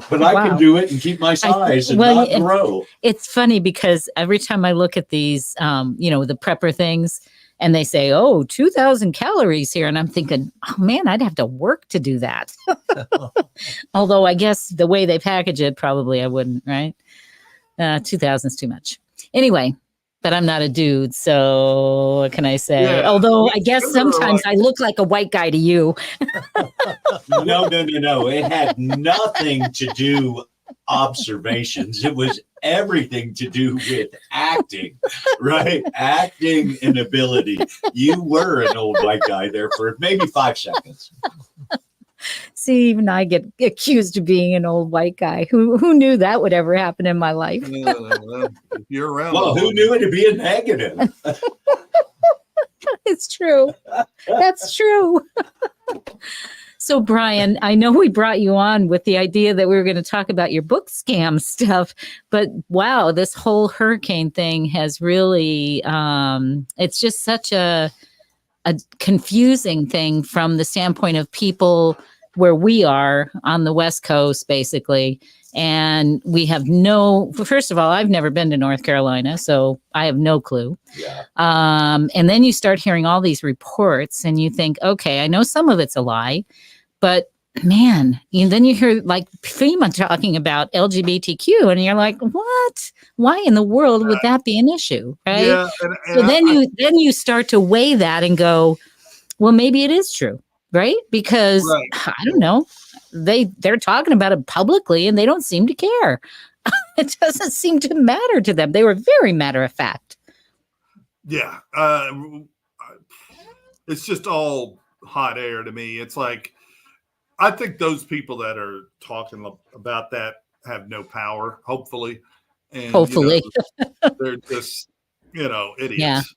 S2: But I can do it and keep my size and not grow.
S1: It's funny because every time I look at these, the prepper things, and they say, 2,000 calories here. And I'm thinking, oh, man, I'd have to work to do that. Although I guess the way they package it, probably I wouldn't, right? 2,000 is too much. Anyway, but I'm not a dude. So what can I say? Yeah, although I guess sometimes I look like a white guy to you.
S2: No. It had nothing to do observations. It was everything to do with acting, right? Acting and ability. You were an old white guy there for maybe 5 seconds.
S1: See, even I get accused of being an old white guy. Who knew that would ever happen in my life?
S4: If you're around.
S2: Well, who knew it to be a negative?
S1: It's true. That's true. So, Brian, I know we brought you on with the idea that we were going to talk about your book scam stuff, but wow, this whole hurricane thing has really, it's just such a confusing thing from the standpoint of people where we are on the West Coast, basically. And we have first of all, I've never been to North Carolina, so I have no clue.
S2: Yeah.
S1: And then you start hearing all these reports and you think, okay, I know some of it's a lie, but man, then you hear like FEMA talking about LGBTQ and you're like, what? Why in the world would that be an issue? Right.
S4: Yeah.
S1: So then you start to weigh that and go, well, maybe it is true. Right. Because I don't know, they're talking about it publicly and they don't seem to care. It doesn't seem to matter to them. They were very matter of fact.
S4: Yeah. It's just all hot air to me. It's like, I think those people that are talking about that have no power, hopefully. And,
S1: hopefully.
S4: They're just, idiots.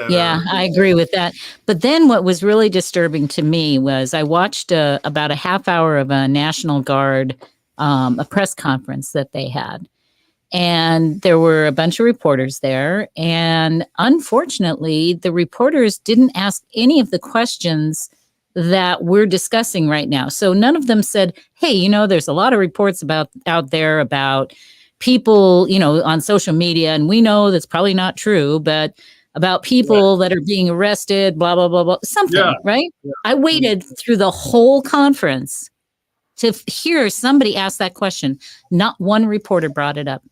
S1: Yeah. I agree with that. But then what was really disturbing to me was I watched about a half hour of a National Guard, a press conference that they had. And there were a bunch of reporters there. And unfortunately, the reporters didn't ask any of the questions that we're discussing right now. So none of them said, hey, there's a lot of reports out there about people, on social media. And we know that's probably not true, but about people that are being arrested, blah, blah, blah, blah, something, right? Yeah. I waited through the whole conference to hear somebody ask that question. Not one reporter brought it up.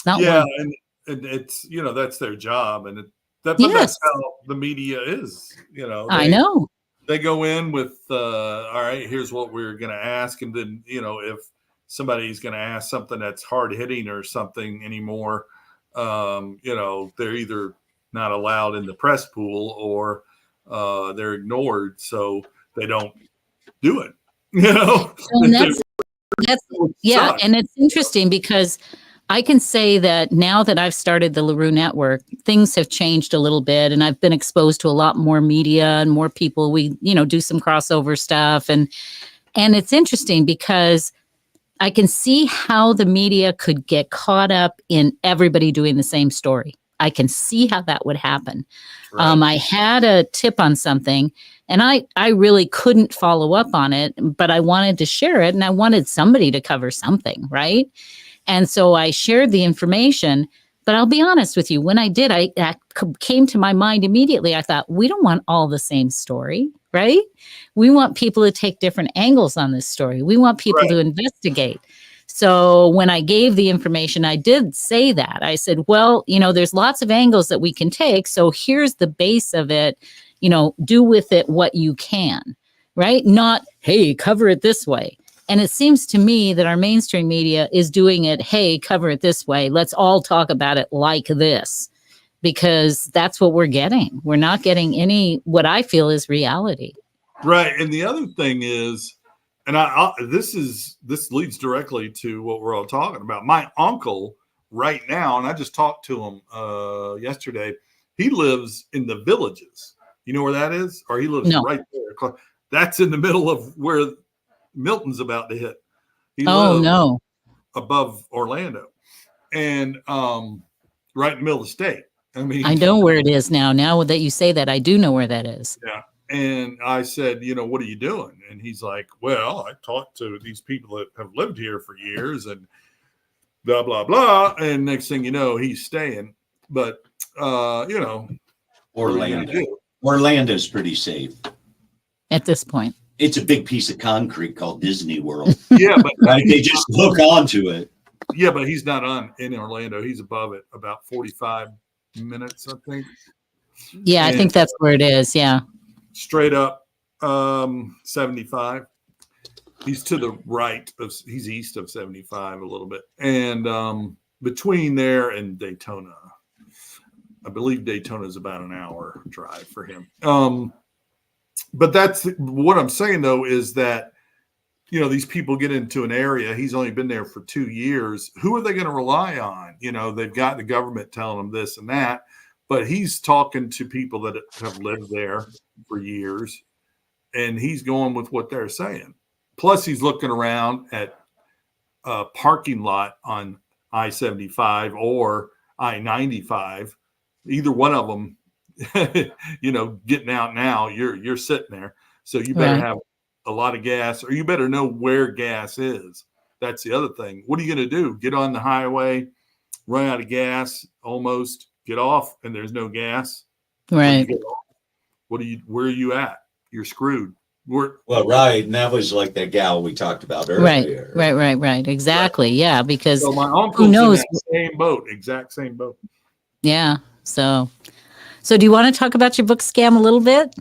S1: Not one.
S4: And it's, that's their job. And that's how the media is,
S1: I know.
S4: They go in with, all right, here's what we're going to ask. And then, if somebody's going to ask something that's hard hitting or something anymore, they're either not allowed in the press pool or they're ignored. So they don't do it,
S1: And and it's interesting because I can say that now that I've started the LaRue Network, things have changed a little bit and I've been exposed to a lot more media and more people. We, do some crossover stuff. And it's interesting because I can see how the media could get caught up in everybody doing the same story. I can see how that would happen. Right. I had a tip on something and I really couldn't follow up on it, but I wanted to share it and I wanted somebody to cover something, right? And so I shared the information, but I'll be honest with you, when I did, that came to my mind immediately. I thought, we don't want all the same story, right? We want people to take different angles on this story. We want people to investigate. So when I gave the information, I did say that. I said, well, there's lots of angles that we can take. So here's the base of it, do with it what you can, right? Not, hey, cover it this way. And it seems to me that our mainstream media is doing it, hey, cover it this way. Let's all talk about it like this, because that's what we're getting. We're not getting what I feel is reality.
S4: Right. And the other thing is, and this leads directly to what we're all talking about. My uncle right now, and I just talked to him yesterday, he lives in the Villages. You know where that is? Or he lives right there. That's in the middle of where Milton's about to hit. He lives above Orlando and right in the middle of the state. I mean,
S1: I know where it is now. Now that you say that, I do know where that is.
S4: Yeah. And I said, what are you doing? And he's like, well, I talked to these people that have lived here for years and blah, blah, blah. And next thing you know, he's staying. But,
S2: Orlando's pretty safe.
S1: At this point.
S2: It's a big piece of concrete called Disney World.
S4: Yeah, but
S2: they just hook onto it.
S4: Yeah, but he's not in Orlando. He's above it about 45 minutes, I think.
S1: Yeah, I think that's where it is. Yeah.
S4: Straight up 75. He's to the right he's east of 75 a little bit. And between there and Daytona, I believe Daytona is about an hour drive for him. But that's what I'm saying, though, is that, these people get into an area. He's only been there for 2 years. Who are they going to rely on? They've got the government telling them this and that, but he's talking to people that have lived there for years, and he's going with what they're saying. Plus, he's looking around at a parking lot on I-75 or I-95. Either one of them, getting out now, you're sitting there. So you better have a lot of gas, or you better know where gas is. That's the other thing. What are you going to do? Get on the highway, run out of gas, almost get off, and there's no gas.
S1: Right.
S4: Where are you at? You're screwed.
S2: Right. And that was like that gal we talked about earlier.
S1: Right. Exactly. Right. Yeah. Because
S4: so my uncle's who knows? In that same boat, exact same boat.
S1: Yeah. So do you want to talk about your book scam a little bit?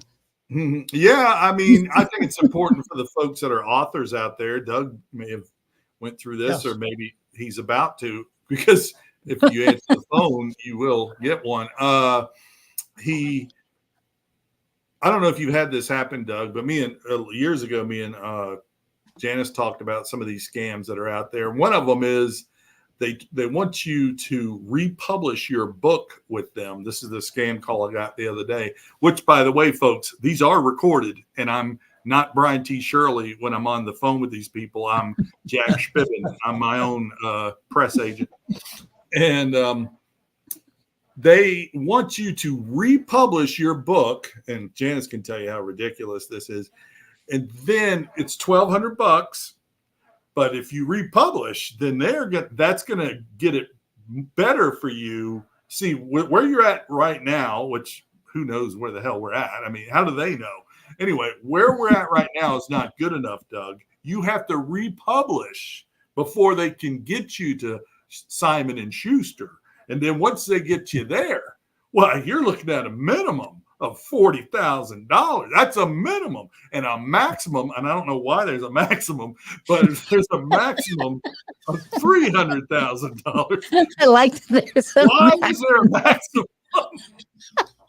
S4: Yeah. I mean, I think it's important for the folks that are authors out there. Doug may have went through this, or maybe he's about to, because if you answer the phone, you will get one. I don't know if you've had this happen, Doug, but years ago, me and Janice talked about some of these scams that are out there. One of them is they want you to republish your book with them. This is the scam call I got the other day, which, by the way, folks, these are recorded, and I'm not Brian T. Shirley when I'm on the phone with these people. I'm Jack Spiven. I'm my own press agent. And they want you to republish your book. And Janice can tell you how ridiculous this is. And then it's $1,200. But if you republish, then that's going to get it better for you. See, where you're at right now, which who knows where the hell we're at. I mean, how do they know? Anyway, where we're at right now is not good enough, Doug. You have to republish before they can get you to Simon & Schuster. And then once they get you there, well, you're looking at a minimum of $40,000. That's a minimum. And a maximum, and I don't know why there's a maximum, but there's a maximum of $300,000.
S1: I like this.
S4: Why is there a maximum?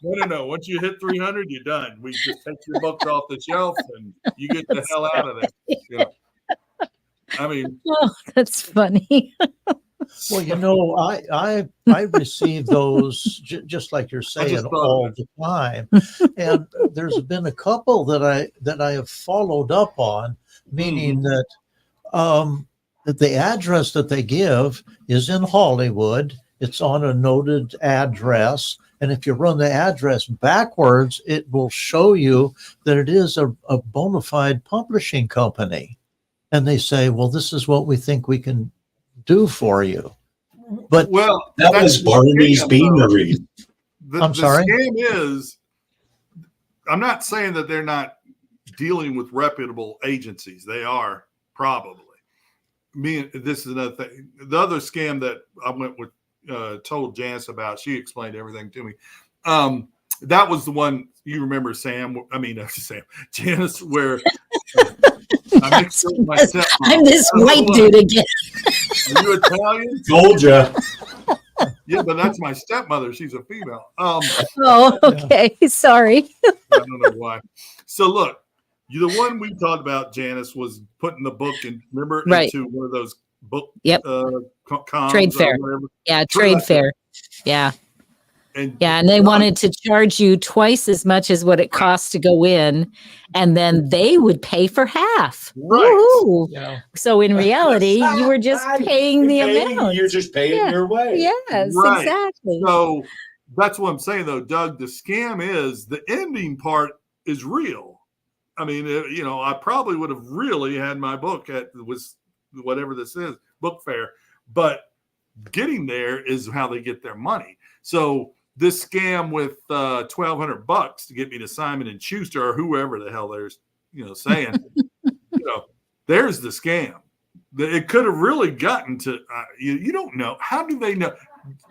S4: No. Once you hit 300, you're done. We just take your books off the shelf and you get the hell out of there. Yeah. I mean,
S1: that's funny.
S3: Well, I receive those just like you're saying all the time, and there's been a couple that I have followed up on, meaning that the address that they give is in Hollywood. It's on a noted address. And if you run the address backwards, it will show you that it is a bona fide publishing company. And they say, well, this is what we think we can do for you. But
S2: that was Barney's Beanery.
S3: I'm sorry.
S4: The scam is, I'm not saying that they're not dealing with reputable agencies. They are probably. This is another thing. The other scam that I went with, told Janice about, she explained everything to me. That was the one you remember, Janice, where I mixed up my stepmom.
S1: I'm this white dude again.
S4: Are you Italian?
S2: Told ya.
S4: Yeah, but that's my stepmother. She's a female.
S1: Okay. Sorry.
S4: I don't know why. So look, the one we talked about, Janice, was putting the book into one of those book
S1: trade fair. Yeah, trade fair. Yeah. And they wanted to charge you twice as much as what it costs to go in, and then they would pay for half.
S4: Right.
S3: Yeah.
S1: So in reality, you were just paying the amount.
S2: You're just paying your way.
S1: Yes,
S4: right.
S1: Exactly.
S4: So that's what I'm saying, though, Doug. The scam is the ending part is real. I mean, I probably would have really had my book was whatever this is, book fair, but getting there is how they get their money. So this scam with $1,200 to get me to Simon & Schuster or whoever the hell there's, saying, there's the scam. It could have really gotten to, you don't know. How do they know?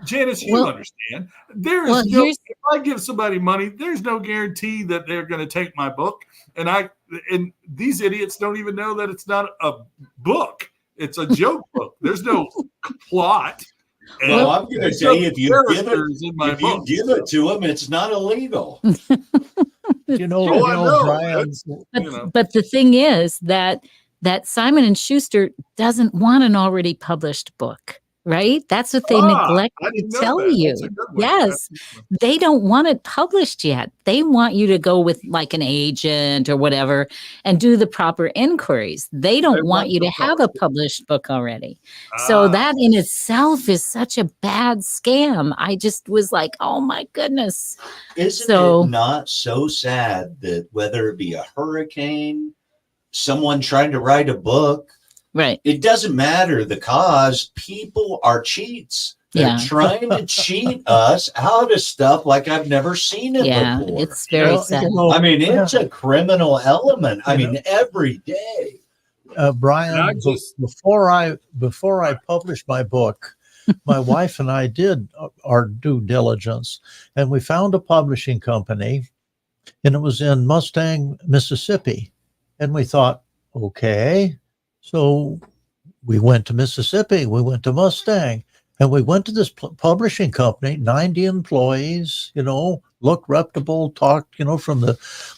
S4: Janice, you understand. If I give somebody money, there's no guarantee that they're going to take my book. And these idiots don't even know that it's not a book. It's a joke book. There's no plot.
S2: Well, I'm going to say if you give it to them, it's not illegal.
S3: Brian.
S1: But the thing is that Simon & Schuster doesn't want an already published book, right? That's what they neglect to tell you. Yes, they don't want it published yet. They want you to go with like an agent or whatever and do the proper inquiries. They don't want you to have a published book already. So that in itself is such a bad scam. I just was like, oh my goodness.
S2: Isn't it not so sad that whether it be a hurricane someone trying to write a book.
S1: Right.
S2: It doesn't matter the cause. People are cheats. They're trying to cheat us out of stuff like I've never seen it before.
S1: It's very sad.
S2: I mean, it's a criminal element. I mean, every day.
S3: Brian, before I published my book, my wife and I did our due diligence, and we found a publishing company, and it was in Mustang, Mississippi. And we thought, okay, so we went to Mississippi, we went to Mustang, and we went to this publishing company, 90 employees, looked reputable, talked,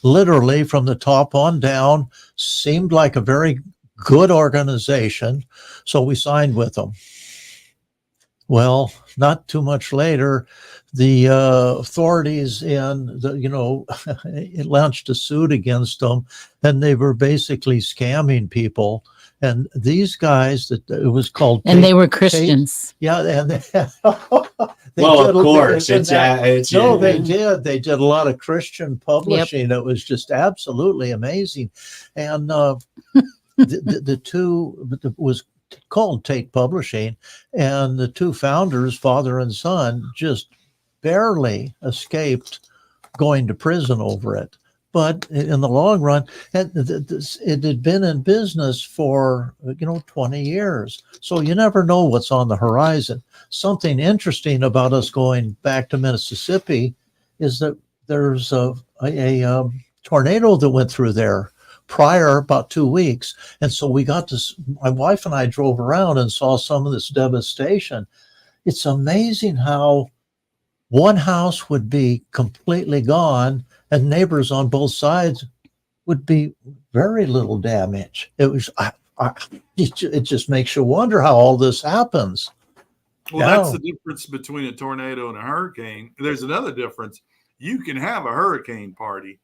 S3: literally from the top on down, seemed like a very good organization. So we signed with them. Well, not too much later, the authorities it launched a suit against them, and they were basically scamming people. And these guys, it was called,
S1: and they were Christians.
S3: And
S2: they of course, they did a lot of Christian publishing. It was just absolutely amazing. And the two, it was called Tate Publishing, and the two founders, father and son, just barely escaped going to prison over it. But in the long run, it had been in business for 20 years. So you never know what's on the horizon. Something interesting about us going back to Mississippi is that there's a tornado that went through there prior, about 2 weeks. And so my wife and I drove around and saw some of this devastation. It's amazing how one house would be completely gone and neighbors on both sides would be very little damage. It was, it just makes you wonder how all this happens.
S4: Well, that's the difference between a tornado and a hurricane. There's another difference. You can have a hurricane party.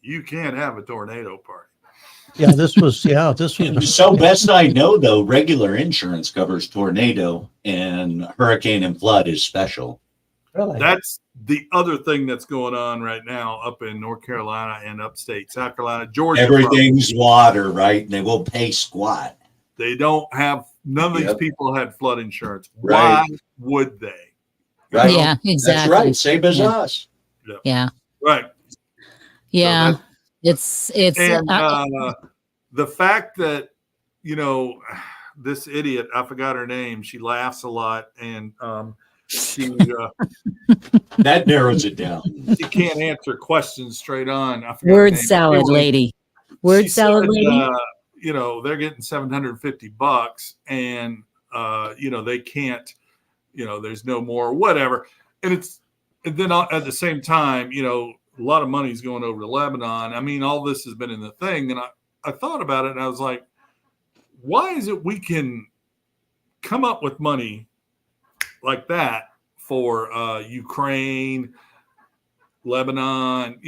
S4: You can't have a tornado party.
S3: This was.
S2: So best I know, though, regular insurance covers tornado, and hurricane and flood is special.
S3: Really?
S4: That's the other thing that's going on right now up in North Carolina and upstate South Carolina, Georgia.
S2: Everything's water, right? And they will pay squat.
S4: They don't have, none of these people had flood insurance.
S2: Right.
S4: Why would they?
S2: Right.
S1: Yeah, exactly.
S2: That's right. Same as us.
S1: Yeah.
S4: Right.
S1: Yeah.
S4: So
S1: it's
S4: and the fact that, this idiot, I forgot her name, she laughs a lot, and she
S2: that narrows it down.
S4: She can't answer questions straight on.
S1: Word salad lady. Word salad lady.
S4: They're getting $750, and they can't. There's no more, whatever. And then at the same time, a lot of money is going over to Lebanon. I mean, all this has been in the thing, and I thought about it, and I was like, why is it we can come up with money like that for Ukraine, Lebanon,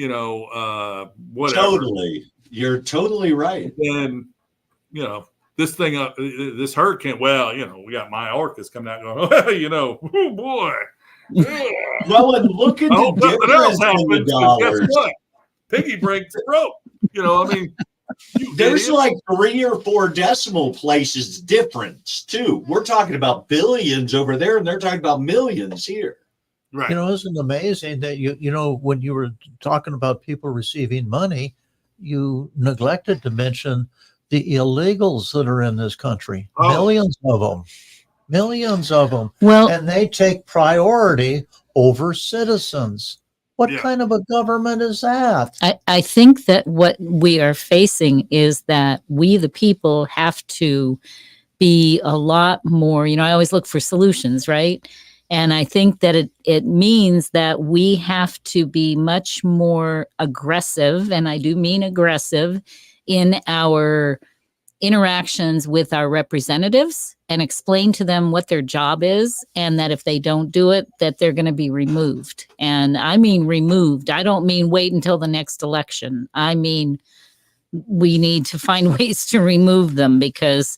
S4: whatever.
S2: Totally. You're totally right.
S4: And, this thing, this hurricane, we got Majorca's coming out going, oh boy.
S2: Well, and look at the difference in the dollars.
S4: Guess what? Piggy breaks broke.
S2: There's like 3 or 4 decimal places difference too. We're talking about billions over there, and they're talking about millions here.
S4: Right.
S3: Isn't it amazing that when you were talking about people receiving money, you neglected to mention the illegals that are in this country. Millions of them.
S1: Well,
S3: and they take priority over citizens. What kind of a government is that?
S1: I think that what we are facing is that we, the people, have to be a lot more, I always look for solutions, right? And I think that it means that we have to be much more aggressive, and I do mean aggressive, in our interactions with our representatives, and explain to them what their job is, and that if they don't do it, that they're going to be removed. And I mean removed. I don't mean wait until the next election. I mean, we need to find ways to remove them because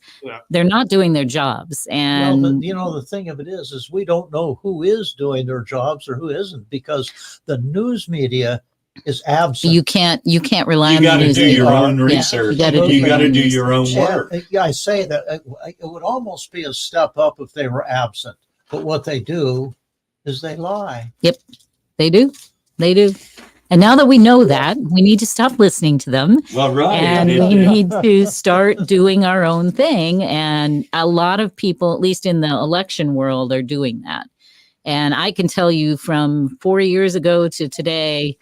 S1: they're not doing their jobs. And
S3: the thing of it is we don't know who is doing their jobs or who isn't, because the news media is absent.
S1: You can't rely on
S2: You got to
S1: the
S2: do
S1: news.
S2: your own
S1: Yeah,
S2: research.
S1: you gotta
S2: You
S1: do
S2: got to
S1: your
S2: do
S1: own
S2: your own work.
S3: I say that it would almost be a step up if they were absent. But what they do is they lie.
S1: Yep, they do. They do. And now that we know that, we need to stop listening to them.
S2: Well, right.
S1: And we need to start doing our own thing. And a lot of people, at least in the election world, are doing that. And I can tell you from 4 years ago to today,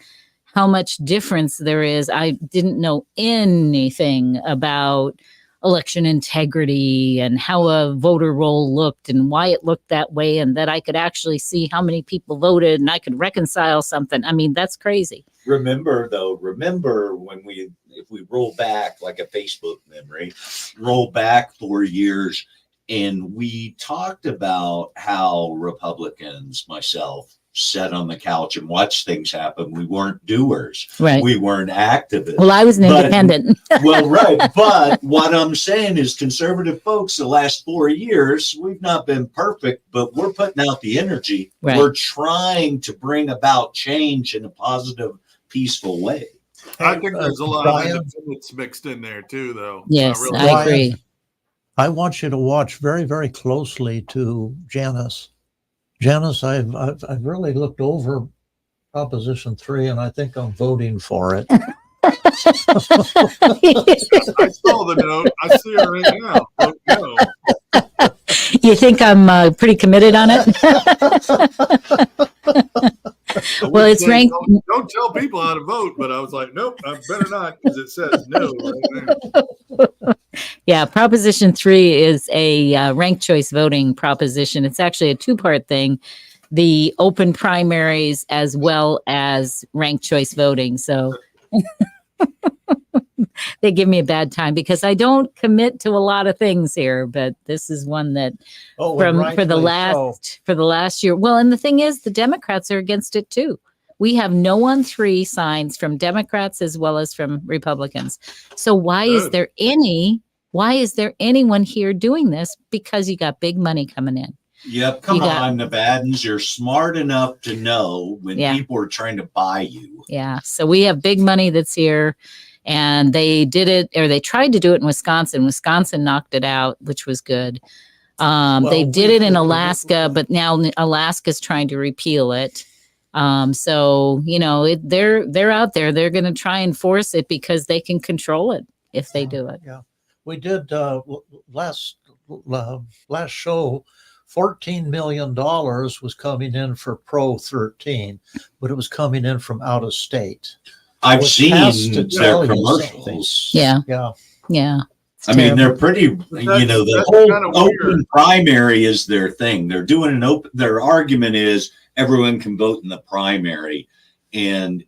S1: how much difference there is. I didn't know anything about election integrity and how a voter roll looked and why it looked that way, and that I could actually see how many people voted and I could reconcile something. I mean, that's crazy.
S2: Remember when if we roll back like a Facebook memory, roll back 4 years, and we talked about how Republicans, myself, sat on the couch and watched things happen. We weren't doers.
S1: Right.
S2: We weren't activists.
S1: Well, I was an independent.
S2: Well, right. But what I'm saying is conservative folks, the last 4 years, we've not been perfect, but we're putting out the energy.
S1: Right.
S2: We're trying to bring about change in a positive, peaceful way.
S4: I think there's a lot of independence mixed in there too, though.
S1: Yes, I agree.
S3: I want you to watch very, very closely to Janice. Janice, I've really looked over Proposition 3, and I think I'm voting for it.
S4: I saw the note. I see her right now. Vote no.
S1: You think I'm pretty committed on it? Well, it's ranked.
S4: Don't tell people how to vote, but I was like, nope, I better not, because it says no right there.
S1: Yeah, Proposition 3 is a ranked choice voting proposition. It's actually a two-part thing: the open primaries as well as ranked choice voting. So they give me a bad time because I don't commit to a lot of things here, but this is one that for the last year. Well, and the thing is, the Democrats are against it too. We have no on 3 signs from Democrats as well as from Republicans. So why is there anyone here doing this? Because you got big money coming in.
S2: Yep. Come on, Nevadans. You're smart enough to know when people are trying to buy you.
S1: Yeah. So we have big money that's here, and they did it, or they tried to do it in Wisconsin. Wisconsin knocked it out, which was good. They did it in Alaska, but now Alaska's trying to repeal it. So, you know, they're out there. They're going to try and force it because they can control it if they do it.
S3: Yeah. We did last show. $14 million was coming in for Pro 13, but it was coming in from out of state.
S2: I've seen their commercials.
S1: Yeah.
S2: I mean, they're pretty, the whole open primary is their thing. They're doing their argument is everyone can vote in the primary, and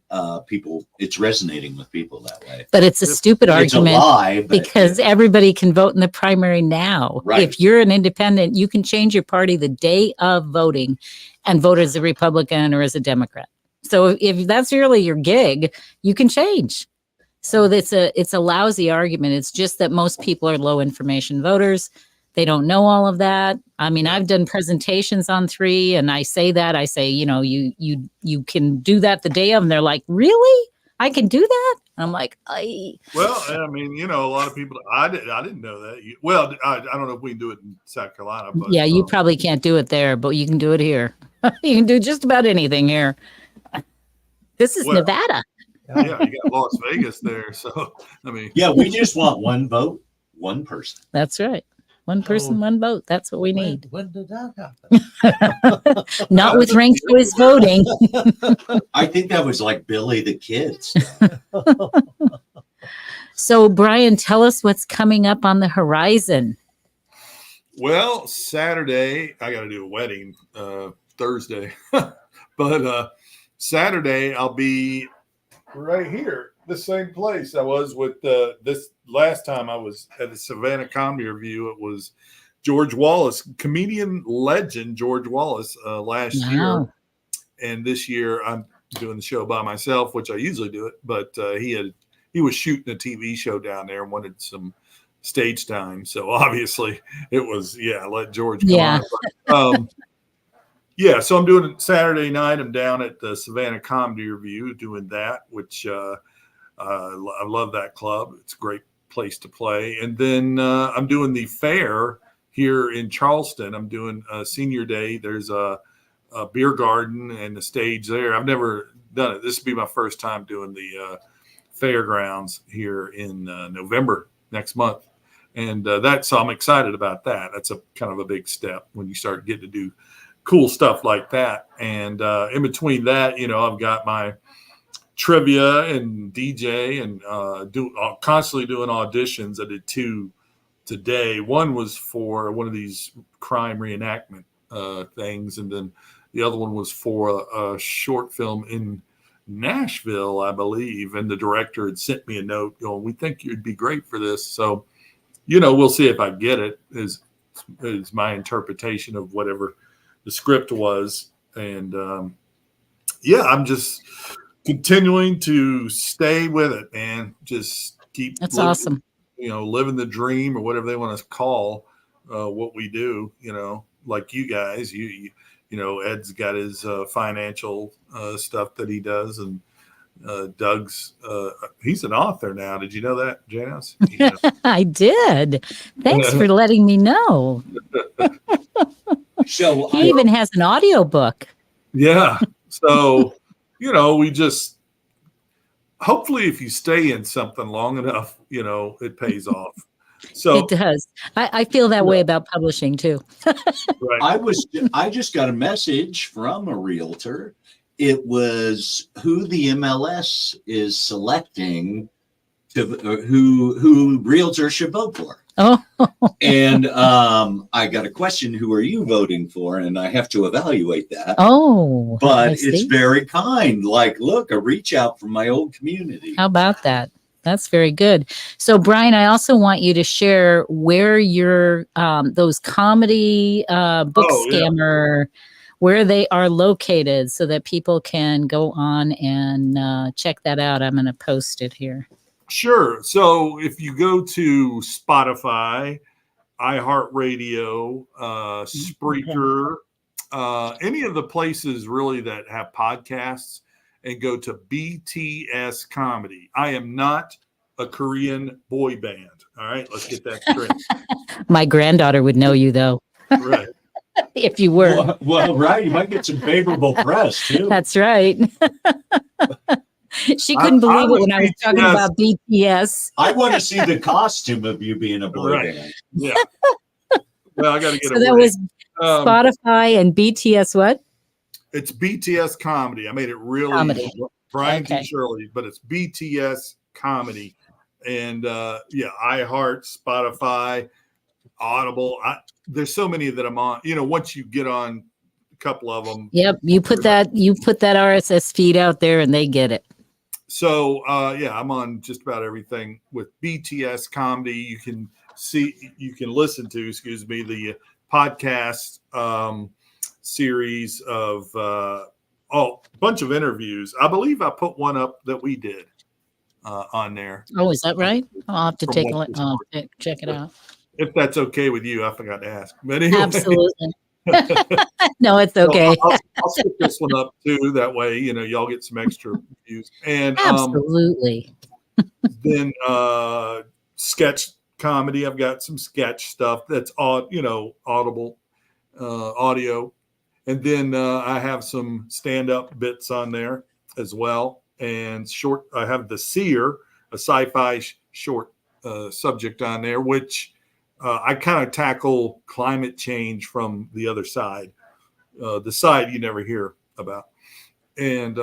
S2: it's resonating with people that way.
S1: But it's a stupid argument.
S2: It's a lie,
S1: because everybody can vote in the primary now.
S2: Right.
S1: If you're an independent, you can change your party the day of voting and vote as a Republican or as a Democrat. So if that's really your gig, you can change. So it's a lousy argument. It's just that most people are low information voters. They don't know all of that. I mean, I've done presentations on 3, and I say, you can do that the day of, and they're like, really? I can do that? And I'm like,
S4: Well, I mean, a lot of people, I didn't know that. I don't know if we can do it in South Carolina. But,
S1: yeah, you probably can't do it there, but you can do it here. You can do just about anything here. This is Nevada.
S4: Yeah, you got Las Vegas there. So, I mean.
S2: Yeah, we just want one vote, one person.
S1: That's right. One person, one vote. That's what we need.
S3: When did that happen?
S1: Not with ranked choice voting.
S2: I think that was like Billy the Kid.
S1: So, Brian, tell us what's coming up on the horizon.
S4: Well, Saturday, I got to do a wedding Thursday. But Saturday, I'll be right here, the same place I was with this last time I was at the Savannah Comedy Review. It was George Wallace, comedian legend George Wallace last year. And this year I'm doing the show by myself, which I usually do it, but he was shooting a TV show down there and wanted some stage time. So obviously it was, let George come on. Yeah, so I'm doing it Saturday night. I'm down at the Savannah Comedy Review doing that, which I love that club. It's a great place to play. And then I'm doing the fair here in Charleston. I'm doing Senior Day. There's a beer garden and a stage there. I've never done it. This will be my first time doing the fairgrounds here in November next month. And so I'm excited about that. That's a kind of a big step when you start getting to do cool stuff like that. And in between that, I've got my trivia and DJ and constantly doing auditions. I did 2 today. One was for one of these crime reenactment things, and then the other one was for a short film in Nashville, I believe. And the director had sent me a note going, "We think you'd be great for this." So, we'll see if I get it. Is my interpretation of whatever the script was. And I'm just continuing to stay with it, man. Just keep.
S1: That's awesome.
S4: Living the dream, or whatever they want to call what we do. Like you guys, Ed's got his financial stuff that he does, and Doug's he's an author now. Did you know that, Janice?
S1: I did. Thanks for letting me know.
S2: So
S1: he even has an audiobook.
S4: Yeah. So, we just hopefully if you stay in something long enough, it pays off. So
S1: it does. I feel that way about publishing too.
S4: Right.
S2: I just got a message from a realtor. It was who the MLS is selecting to who realtors should vote for.
S1: Oh.
S2: And I got a question, who are you voting for? And I have to evaluate that.
S1: Oh.
S2: But it's very kind. Like, look, a reach out from my old community.
S1: How about that? That's very good. So, Brian, I also want you to share where your those comedy book scammer, where they are located, so that people can go on and check that out. I'm going to post it here.
S4: Sure. So if you go to Spotify, iHeartRadio, Spreaker, any of the places really that have podcasts, and go to BTS Comedy. I am not a Korean boy band. All right, let's get that straight.
S1: My granddaughter would know you, though.
S4: Right.
S1: If you were.
S2: Well, right. You might get some favorable press, too.
S1: That's right. She couldn't believe it when I was talking about BTS.
S2: I want to see the costume of you being a boy band.
S4: Yeah. Well, I got to get
S1: so that was Spotify and BTS what?
S4: It's BTS Comedy. I made it really
S1: comedy.
S4: Brian T. Shirley, but it's BTS Comedy. And iHeart, Spotify, Audible. There's so many that I'm on. Once you get on a couple of them.
S1: Yep. You put that RSS feed out there and they get it.
S4: So I'm on just about everything with BTS Comedy. You can listen to, the podcast series of a bunch of interviews. I believe I put one up that we did on there.
S1: Oh, is that right? I'll have to check it out.
S4: If that's okay with you, I forgot to ask. But anyway.
S1: Absolutely. No, it's okay.
S4: So I'll stick this one up too. That way, y'all get some extra views. And
S1: absolutely.
S4: Then sketch comedy. I've got some sketch stuff that's Audible audio. And then I have some stand-up bits on there as well. And short, I have The Seer, a sci-fi short subject on there, which I kind of tackle climate change from the other side, the side you never hear about. And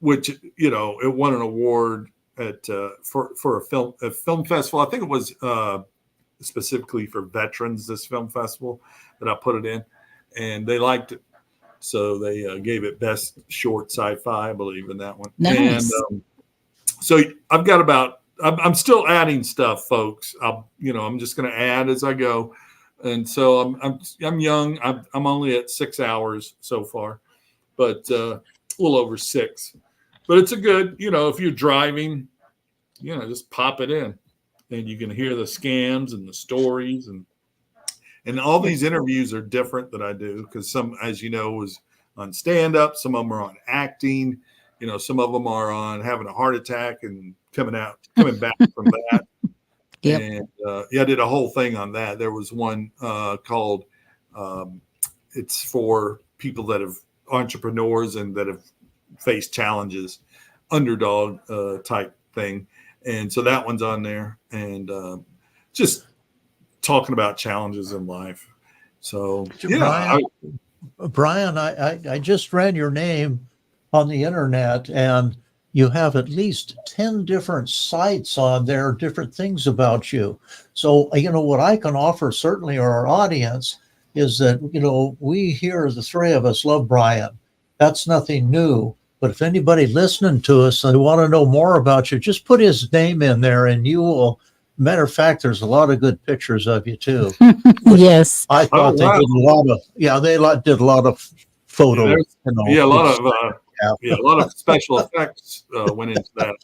S4: which, it won an award at for a film festival. I think it was specifically for veterans, this film festival that I put it in. And they liked it. So they gave it best short sci-fi, I believe, in that one.
S1: Nice.
S4: And so I've got I'm still adding stuff, folks. I'm just going to add as I go. And so I'm young. I'm only at 6 hours so far, but a little over 6. But it's a good, if you're driving, just pop it in and you can hear the scams and the stories. And And all these interviews are different that I do because some, as you know, was on stand up. Some of them are on acting. You know, some of them are on having a heart attack and coming back from that.
S1: Yep.
S4: And I did a whole thing on that. There was one called it's for people that have entrepreneurs and that have faced challenges, underdog type thing. And so that one's on there, and just talking about challenges in life. So yeah,
S3: Brian, I just read your name on the internet, and you have at least 10 different sites on there, different things about you. So, what I can offer certainly our audience is that, we here, the three of us, love Brian. That's nothing new. But if anybody listening to us, they want to know more about you, just put his name in there and you will. Matter of fact, there's a lot of good pictures of you too.
S1: Yes.
S3: I thought they did a lot of photos.
S4: A lot of special effects went into that.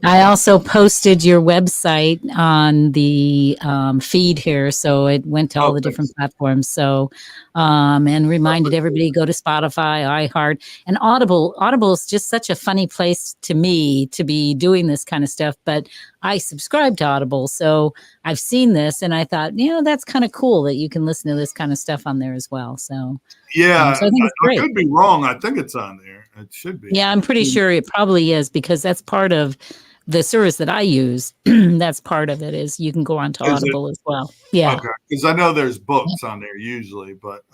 S1: I also posted your website on the feed here, so it went to all the different platforms. So, and reminded everybody to go to Spotify, iHeart, and Audible. Audible is just such a funny place to me to be doing this kind of stuff. But I subscribe to Audible, so I've seen this, and I thought, that's kind of cool that you can listen to this kind of stuff on there as well. So,
S4: yeah,
S1: so I think it's great.
S4: I could be wrong. I think it's on there. It should be.
S1: Yeah, I'm pretty sure it probably is because that's part of the service that I use. That's part of it is you can go on to Audible as well. Yeah.
S4: Okay. Because I know there's books on there usually, but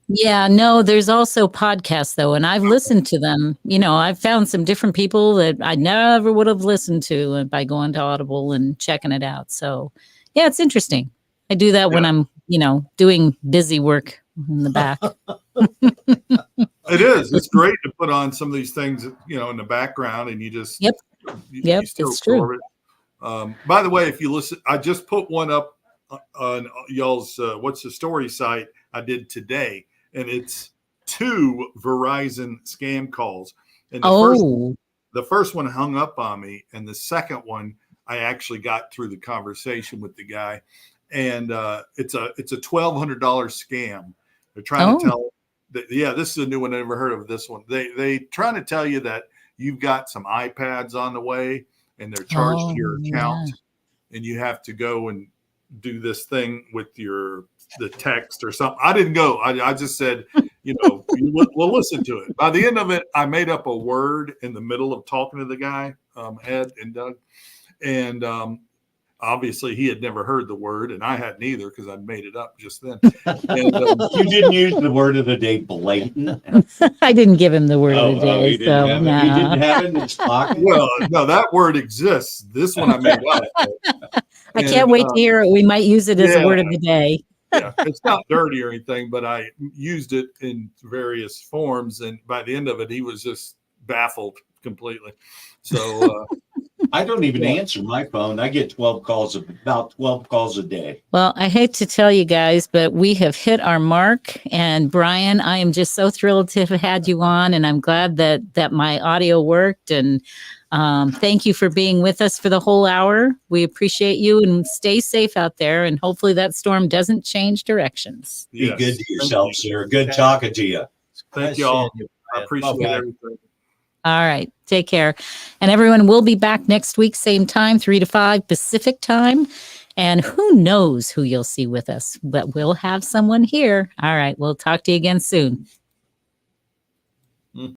S1: yeah, no, there's also podcasts though, and I've listened to them. I've found some different people that I never would have listened to by going to Audible and checking it out. So yeah, it's interesting. I do that when I'm, doing busy work in the back.
S4: It is. It's great to put on some of these things, in the background, and you just
S1: you still
S4: it's true. It. By the way, if you listen, I just put one up on y'all's What's the Story site I did today, and it's 2 Verizon scam calls. And the first one hung up on me, and the second one I actually got through the conversation with the guy, and it's a $1,200 scam. They're trying to tell. This is a new one. I never heard of this one. They trying to tell you that you've got some iPads on the way and they're charged to your account, and you have to go and do this thing with the text or something. I didn't go. I just said, we'll listen to it. By the end of it, I made up a word in the middle of talking to the guy, Ed and Doug, and obviously, he had never heard the word, and I hadn't either because I'd made it up just then. And,
S2: you didn't use the word of the day, blatant.
S1: I didn't give him the word of the day.
S2: You didn't have it in his pocket?
S4: Well, no, that word exists. This one I made up.
S1: I can't wait to hear it. We might use it as a word of the day.
S4: Yeah, it's not dirty or anything, but I used it in various forms, and by the end of it, he was just baffled completely. So
S2: I don't even answer my phone. I get about 12 calls a day.
S1: Well, I hate to tell you guys, but we have hit our mark. And Brian, I am just so thrilled to have had you on, and I'm glad that my audio worked. And thank you for being with us for the whole hour. We appreciate you, and stay safe out there. And hopefully that storm doesn't change directions.
S2: Be good to yourself, sir. Good talking to you.
S4: Thank you all. I appreciate everything.
S1: All right. Take care. And everyone will be back next week, same time, 3 to 5 Pacific time. And who knows who you'll see with us, but we'll have someone here. All right. We'll talk to you again soon.